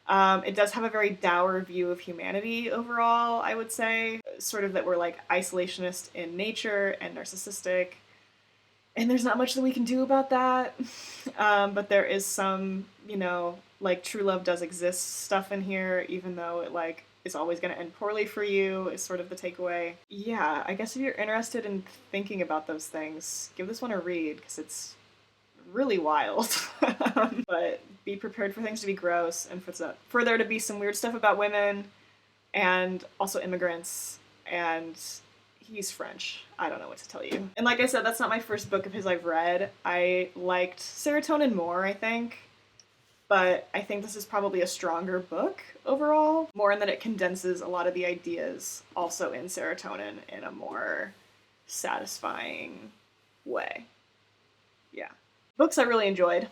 It does have a very dour view of humanity overall, I would say. Sort of that we're like isolationist in nature and narcissistic. And there's not much that we can do about that. But there is some, like true love does exist stuff in here, even though it like is always going to end poorly for you, is sort of the takeaway. Yeah, I guess if you're interested in thinking about those things, give this one a read, because it's really wild. But be prepared for things to be gross, and for there to be some weird stuff about women, and also immigrants, and he's French. I don't know what to tell you. And like I said, that's not my first book of his I've read. I liked Serotonin more, I think. But I think this is probably a stronger book overall, more in that it condenses a lot of the ideas also in Serotonin in a more satisfying way. Yeah. Books I really enjoyed.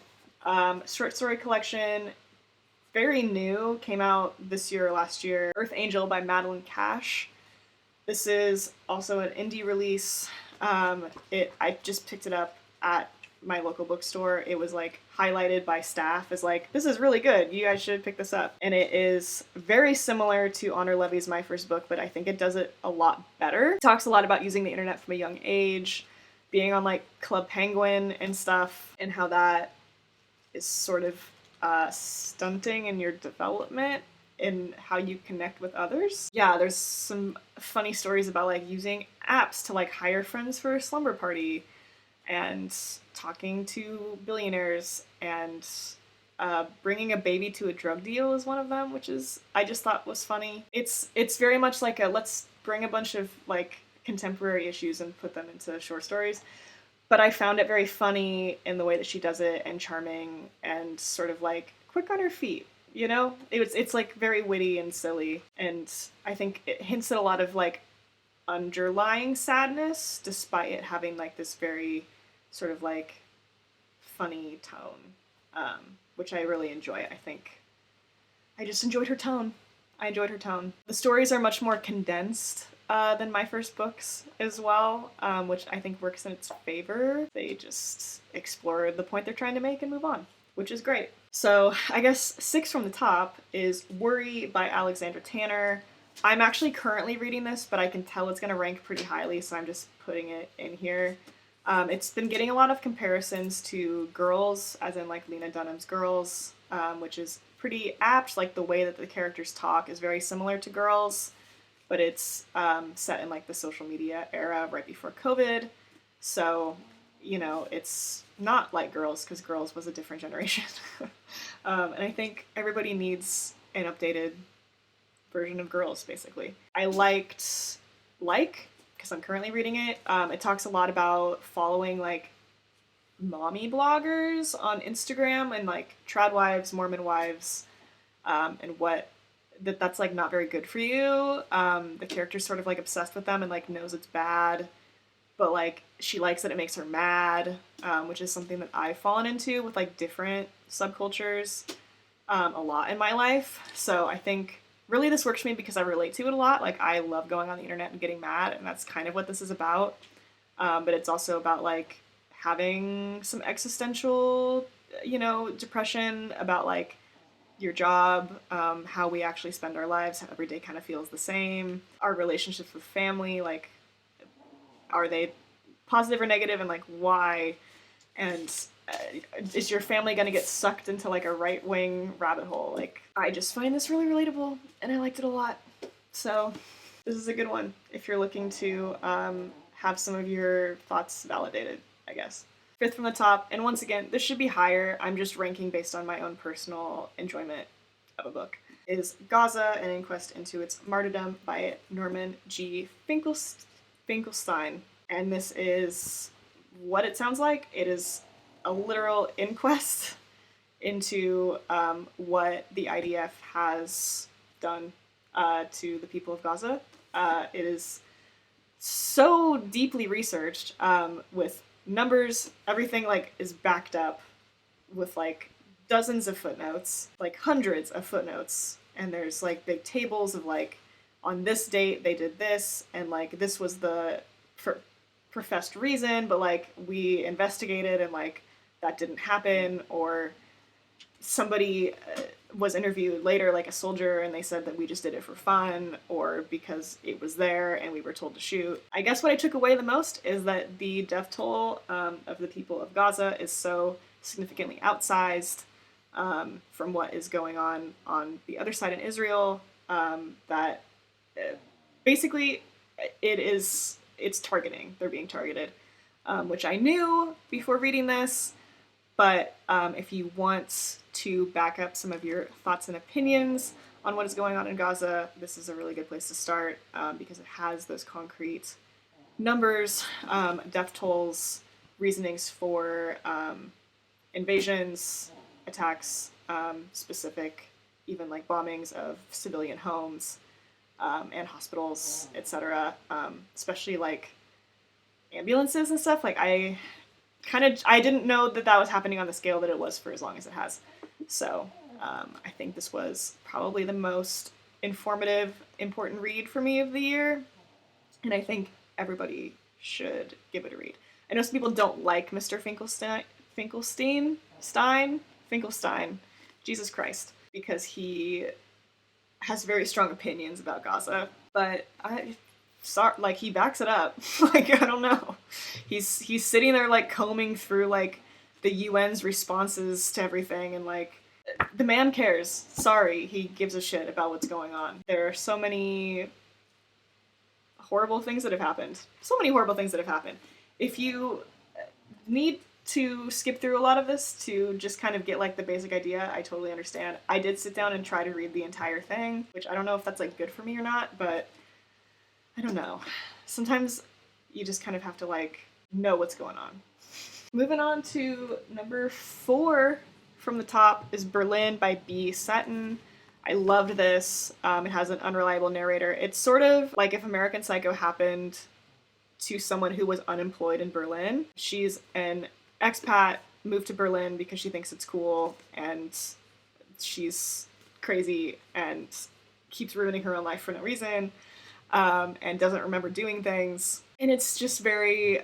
Short story collection, very new, came out this year or last year. Earth Angel by Madeline Cash. This is also an indie release. I just picked it up at my local bookstore. It was like highlighted by staff as like, this is really good, you guys should pick this up. And it is very similar to Honor Levy's My First Book, but I think it does it a lot better. It talks a lot about using the internet from a young age, being on like Club Penguin and stuff, and how that is sort of stunting in your development and how you connect with others. Yeah, there's some funny stories about like using apps to like hire friends for a slumber party, and talking to billionaires, and bringing a baby to a drug deal is one of them, which is, I just thought was funny. It's very much like let's bring a bunch of like contemporary issues and put them into short stories. But I found it very funny in the way that she does it, and charming, and sort of like quick on her feet. It's like very witty and silly, and I think it hints at a lot of like underlying sadness, despite it having like this very sort of like funny tone, which I really enjoy. I think I just enjoyed her tone. The stories are much more condensed than my first books as well, which I think works in its favor. They just explore the point they're trying to make and move on, which is great. So I guess 6 from the top is Worry by Alexandra Tanner. I'm actually currently reading this, but I can tell it's going to rank pretty highly, so I'm just putting it in here. It's been getting a lot of comparisons to Girls, as in like Lena Dunham's Girls, which is pretty apt. Like the way that the characters talk is very similar to Girls, but it's set in like the social media era right before COVID. So, it's not like Girls, because Girls was a different generation. And I think everybody needs an updated version of Girls, basically. I liked because I'm currently reading it. It talks a lot about following like mommy bloggers on Instagram and like trad wives, Mormon wives, and that's like not very good for you. The character's sort of like obsessed with them and like knows it's bad, but like she likes that it makes her mad, which is something that I've fallen into with like different subcultures a lot in my life. So I think really this works for me because I relate to it a lot. Like I love going on the internet and getting mad, and that's kind of what this is about. But it's also about like having some existential, depression about like your job, how we actually spend our lives, how every day kind of feels the same, our relationships with family, like are they positive or negative, and like why, and is your family going to get sucked into like a right-wing rabbit hole? Like I just find this really relatable and I liked it a lot. So this is a good one if you're looking to have some of your thoughts validated, I guess. Fifth from the top, and once again, this should be higher, I'm just ranking based on my own personal enjoyment of a book, is Gaza, An Inquest into Its Martyrdom by Norman G. Finkelstein. And this is what it sounds like. It is a literal inquest into what the IDF has done to the people of Gaza. It is so deeply researched with numbers, everything like is backed up with like dozens of footnotes, like hundreds of footnotes, and there's like big tables of like on this date they did this, and like this was the professed reason, but like we investigated and like that didn't happen, or somebody was interviewed later, like a soldier, and they said that we just did it for fun or because it was there and we were told to shoot. I guess what I took away the most is that the death toll of the people of Gaza is so significantly outsized from what is going on the other side in Israel, that basically it's targeting. They're being targeted, which I knew before reading this. But if you want to back up some of your thoughts and opinions on what is going on in Gaza, this is a really good place to start because it has those concrete numbers, death tolls, reasonings for invasions, attacks, specific, even like bombings of civilian homes and hospitals, etc. Especially like ambulances and stuff. Like I didn't know that was happening on the scale that it was for as long as it has. So I think this was probably the most informative, important read for me of the year. And I think everybody should give it a read. I know some people don't like Mr. Finkelstein, Jesus Christ, because he has very strong opinions about Gaza. But he backs it up. Like, I don't know. He's sitting there, like, combing through, like, the UN's responses to everything, and, like, the man cares. Sorry, he gives a shit about what's going on. There are so many horrible things that have happened. If you need to skip through a lot of this to just kind of get, like, the basic idea, I totally understand. I did sit down and try to read the entire thing, which I don't know if that's, like, good for me or not, but I don't know. Sometimes you just kind of have to, like, know what's going on. Moving on to number 4 from the top is Berlin by B. Sutton. I loved this. It has an unreliable narrator. It's sort of like if American Psycho happened to someone who was unemployed in Berlin. She's an expat, moved to Berlin because she thinks it's cool, and she's crazy and keeps ruining her own life for no reason. And doesn't remember doing things. And it's just very,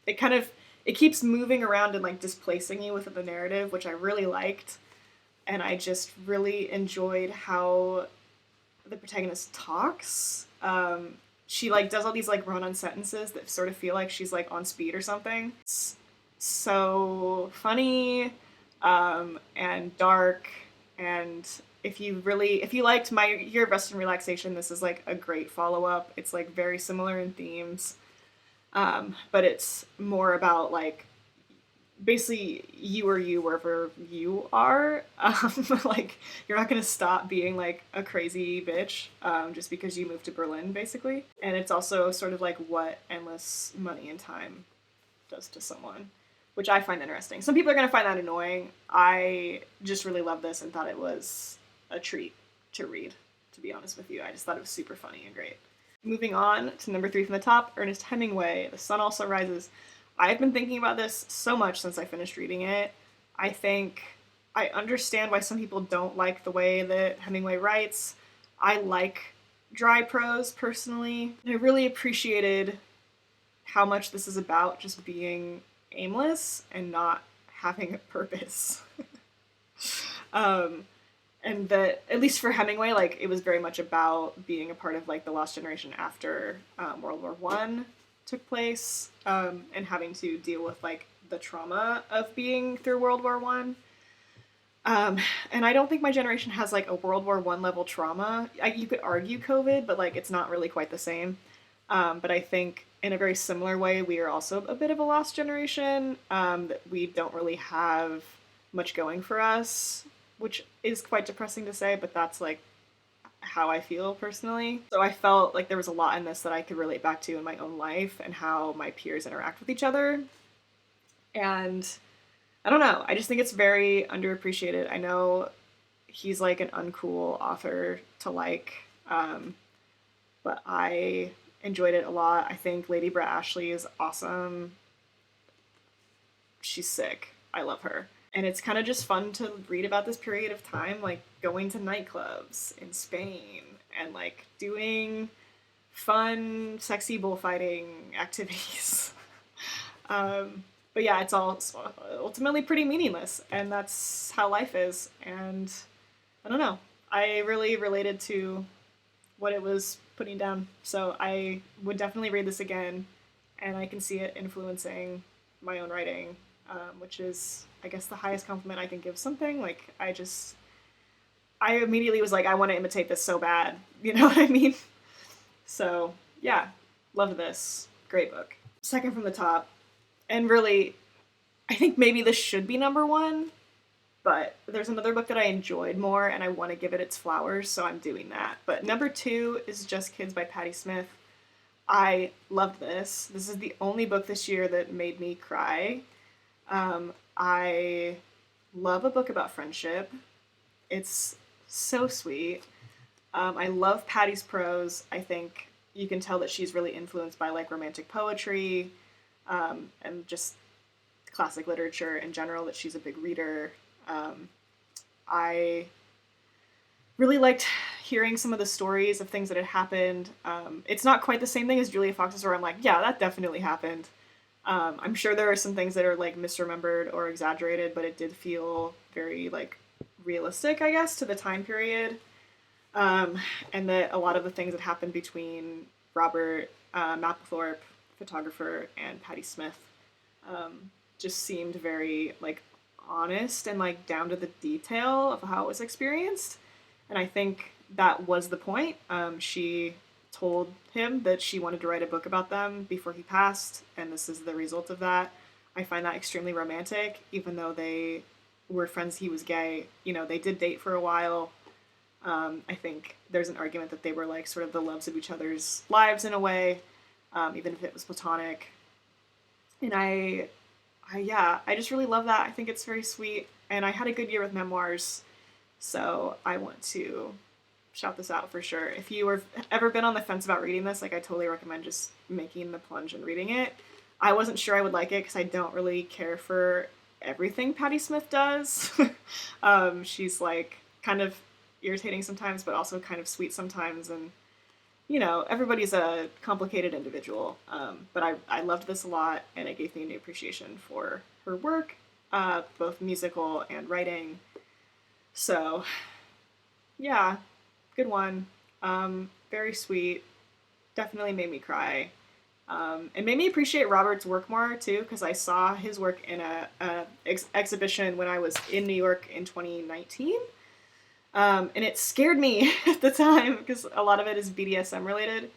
it keeps moving around and like displacing you with the narrative, which I really liked. And I just really enjoyed how the protagonist talks. She like does all these like run-on sentences that sort of feel like she's like on speed or something. It's so funny, and dark, and if you liked My Year of Rest and Relaxation, this is like a great follow-up. It's like very similar in themes, but it's more about like basically you are you wherever you are. Like you're not gonna stop being like a crazy bitch just because you moved to Berlin, basically. And it's also sort of like what endless money and time does to someone, which I find interesting. Some people are gonna find that annoying. I just really love this and thought it was a treat to read, to be honest with you. I just thought it was super funny and great. Moving on to number 3 from the top, Ernest Hemingway, The Sun Also Rises. I've been thinking about this so much since I finished reading it. I think I understand why some people don't like the way that Hemingway writes. I like dry prose, personally. I really appreciated how much this is about just being aimless and not having a purpose. And that, at least for Hemingway, like, it was very much about being a part of, like, the lost generation after World War I took place, and having to deal with like the trauma of being through World War I. And I don't think my generation has like a World War I level trauma. You could argue COVID, but like it's not really quite the same. But I think in a very similar way, we are also a bit of a lost generation, that we don't really have much going for us, which is quite depressing to say, but that's like how I feel personally. So I felt like there was a lot in this that I could relate back to in my own life and how my peers interact with each other. And I don't know, I just think it's very underappreciated. I know he's like an uncool author to like, but I enjoyed it a lot. I think Lady Brett Ashley is awesome. She's sick. I love her. And it's kind of just fun to read about this period of time, like going to nightclubs in Spain and like doing fun, sexy bullfighting activities. But yeah, it's all ultimately pretty meaningless, and that's how life is. And I don't know, I really related to what it was putting down. So I would definitely read this again, and I can see it influencing my own writing, which is, I guess, the highest compliment I can give something. Like, I immediately was like, I want to imitate this so bad. You know what I mean? So, yeah, loved this. Great book. Second from the top. And really, I think maybe this should be number 1, but there's another book that I enjoyed more, and I want to give it its flowers, so I'm doing that. But number 2 is Just Kids by Patti Smith. I loved this. This is the only book this year that made me cry. I love a book about friendship. It's so sweet. I love Patty's prose. I think you can tell that she's really influenced by like romantic poetry, and just classic literature in general, that she's a big reader. I really liked hearing some of the stories of things that had happened. It's not quite the same thing as Julia Fox's, where I'm like, yeah, that definitely happened. I'm sure there are some things that are like misremembered or exaggerated, but it did feel very like realistic, I guess, to the time period. And that a lot of the things that happened between Robert Mapplethorpe, photographer, and Patti Smith, just seemed very like honest and like down to the detail of how it was experienced. And I think that was the point. She told him that she wanted to write a book about them before he passed, and this is the result of that. I find that extremely romantic, even though they were friends, he was gay. You know, they did date for a while. I think there's an argument that they were like sort of the loves of each other's lives in a way, even if it was platonic. And I just really love that. I think it's very sweet, and I had a good year with memoirs, so I want to shout this out for sure. If you have ever been on the fence about reading this, like, I totally recommend just making the plunge and reading it. I wasn't sure I would like it because I don't really care for everything Patti Smith does. She's like kind of irritating sometimes, but also kind of sweet sometimes, and you know, everybody's a complicated individual. But I loved this a lot, and it gave me a new appreciation for her work, both musical and writing. So, yeah, good one. Very sweet. Definitely made me cry. It made me appreciate Robert's work more too, because I saw his work in a exhibition when I was in New York in 2019. And it scared me at the time because a lot of it is BDSM related.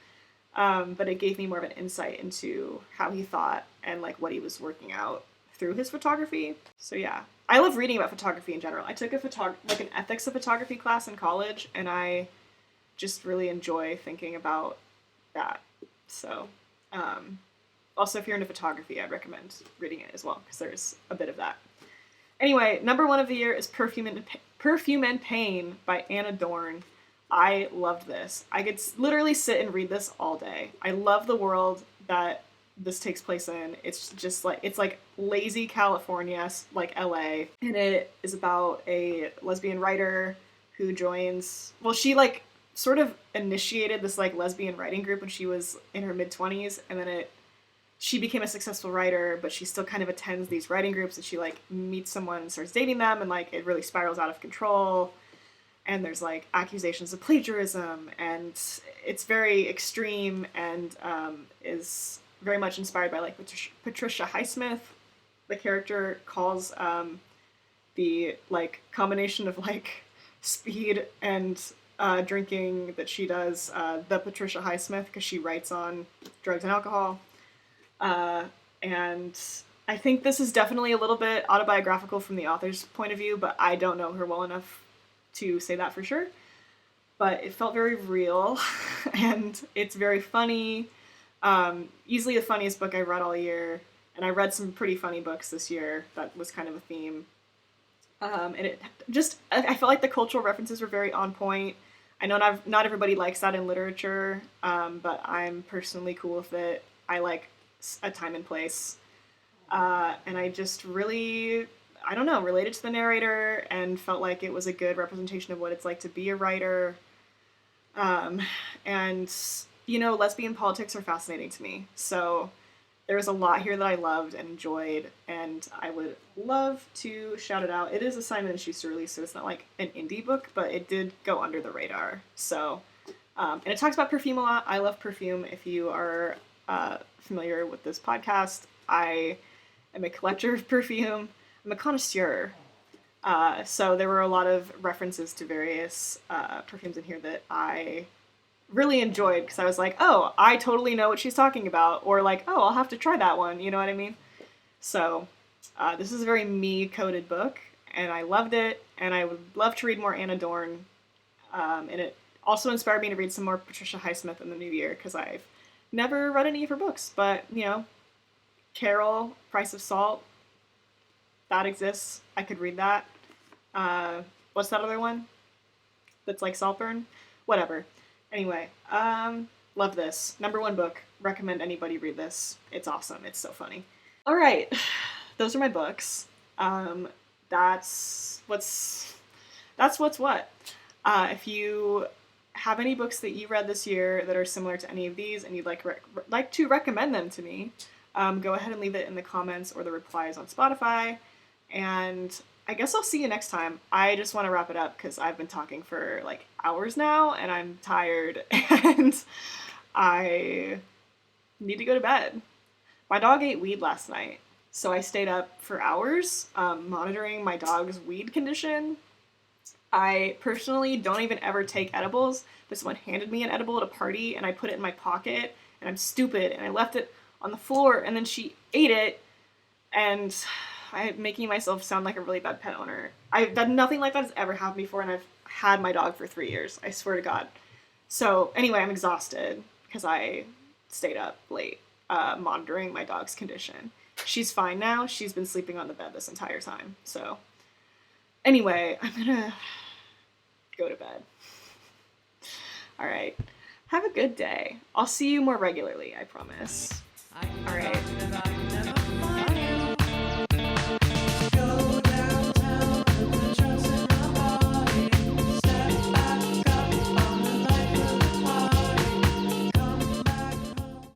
But it gave me more of an insight into how he thought and like what he was working out through his photography. So yeah, I love reading about photography in general. I took an ethics of photography class in college, and I just really enjoy thinking about that. So, also if you're into photography, I'd recommend reading it as well because there's a bit of that. Anyway, number 1 of the year is Perfume and Pain by Anna Dorn. I loved this. I could literally sit and read this all day. I love the world that this takes place in. It's just like, it's like lazy California, like LA. And it is about a lesbian writer who joins, well, she like sort of initiated this like lesbian writing group when she was in her mid-20s, and then she became a successful writer, but she still kind of attends these writing groups, and she like meets someone and starts dating them, and like it really spirals out of control. And there's like accusations of plagiarism, and it's very extreme, and is very much inspired by like Patricia Highsmith. The character calls the like combination of like speed and drinking that she does the Patricia Highsmith, because she writes on drugs and alcohol. And I think this is definitely a little bit autobiographical from the author's point of view, but I don't know her well enough to say that for sure. But it felt very real, and it's very funny. Easily the funniest book I read all year, and I read some pretty funny books this year. That was kind of a theme. And it just, I felt like the cultural references were very on point. I know not everybody likes that in literature, but I'm personally cool with it. I like a time and place. And I just really, I don't know, related to the narrator and felt like it was a good representation of what it's like to be a writer. And, you know, lesbian politics are fascinating to me. So there was a lot here that I loved and enjoyed, and I would love to shout it out. It is a Simon & Schuster release, so it's not like an indie book, but it did go under the radar. So, and it talks about perfume a lot. I love perfume. If you are familiar with this podcast, I am a collector of perfume. I'm a connoisseur. So there were a lot of references to various perfumes in here that I really enjoyed, because I was like, oh, I totally know what she's talking about, or like, oh, I'll have to try that one, you know what I mean? So this is a very me-coded book, and I loved it, and I would love to read more Anna Dorn, and it also inspired me to read some more Patricia Highsmith in the new year, because I've never read any of her books, but, you know, Carol, Price of Salt, that exists. I could read that. What's that other one that's like Saltburn? Whatever. Anyway, love this. Number 1 book. Recommend anybody read this. It's awesome. It's so funny. All right. Those are my books. That's what's what. If you have any books that you read this year that are similar to any of these and you'd like to recommend them to me, go ahead and leave it in the comments or the replies on Spotify. And I guess I'll see you next time. I just want to wrap it up because I've been talking for like hours now and I'm tired and I need to go to bed. My dog ate weed last night, so I stayed up for hours monitoring my dog's weed condition. I personally don't even ever take edibles, but someone handed me an edible at a party and I put it in my pocket and I'm stupid and I left it on the floor and then she ate it, and I'm making myself sound like a really bad pet owner. Nothing like that has ever happened before, and I've had my dog for 3 years. I swear to God. So anyway, I'm exhausted because I stayed up late monitoring my dog's condition. She's fine now. She's been sleeping on the bed this entire time. So anyway, I'm gonna go to bed. All right. Have a good day. I'll see you more regularly, I promise. All right.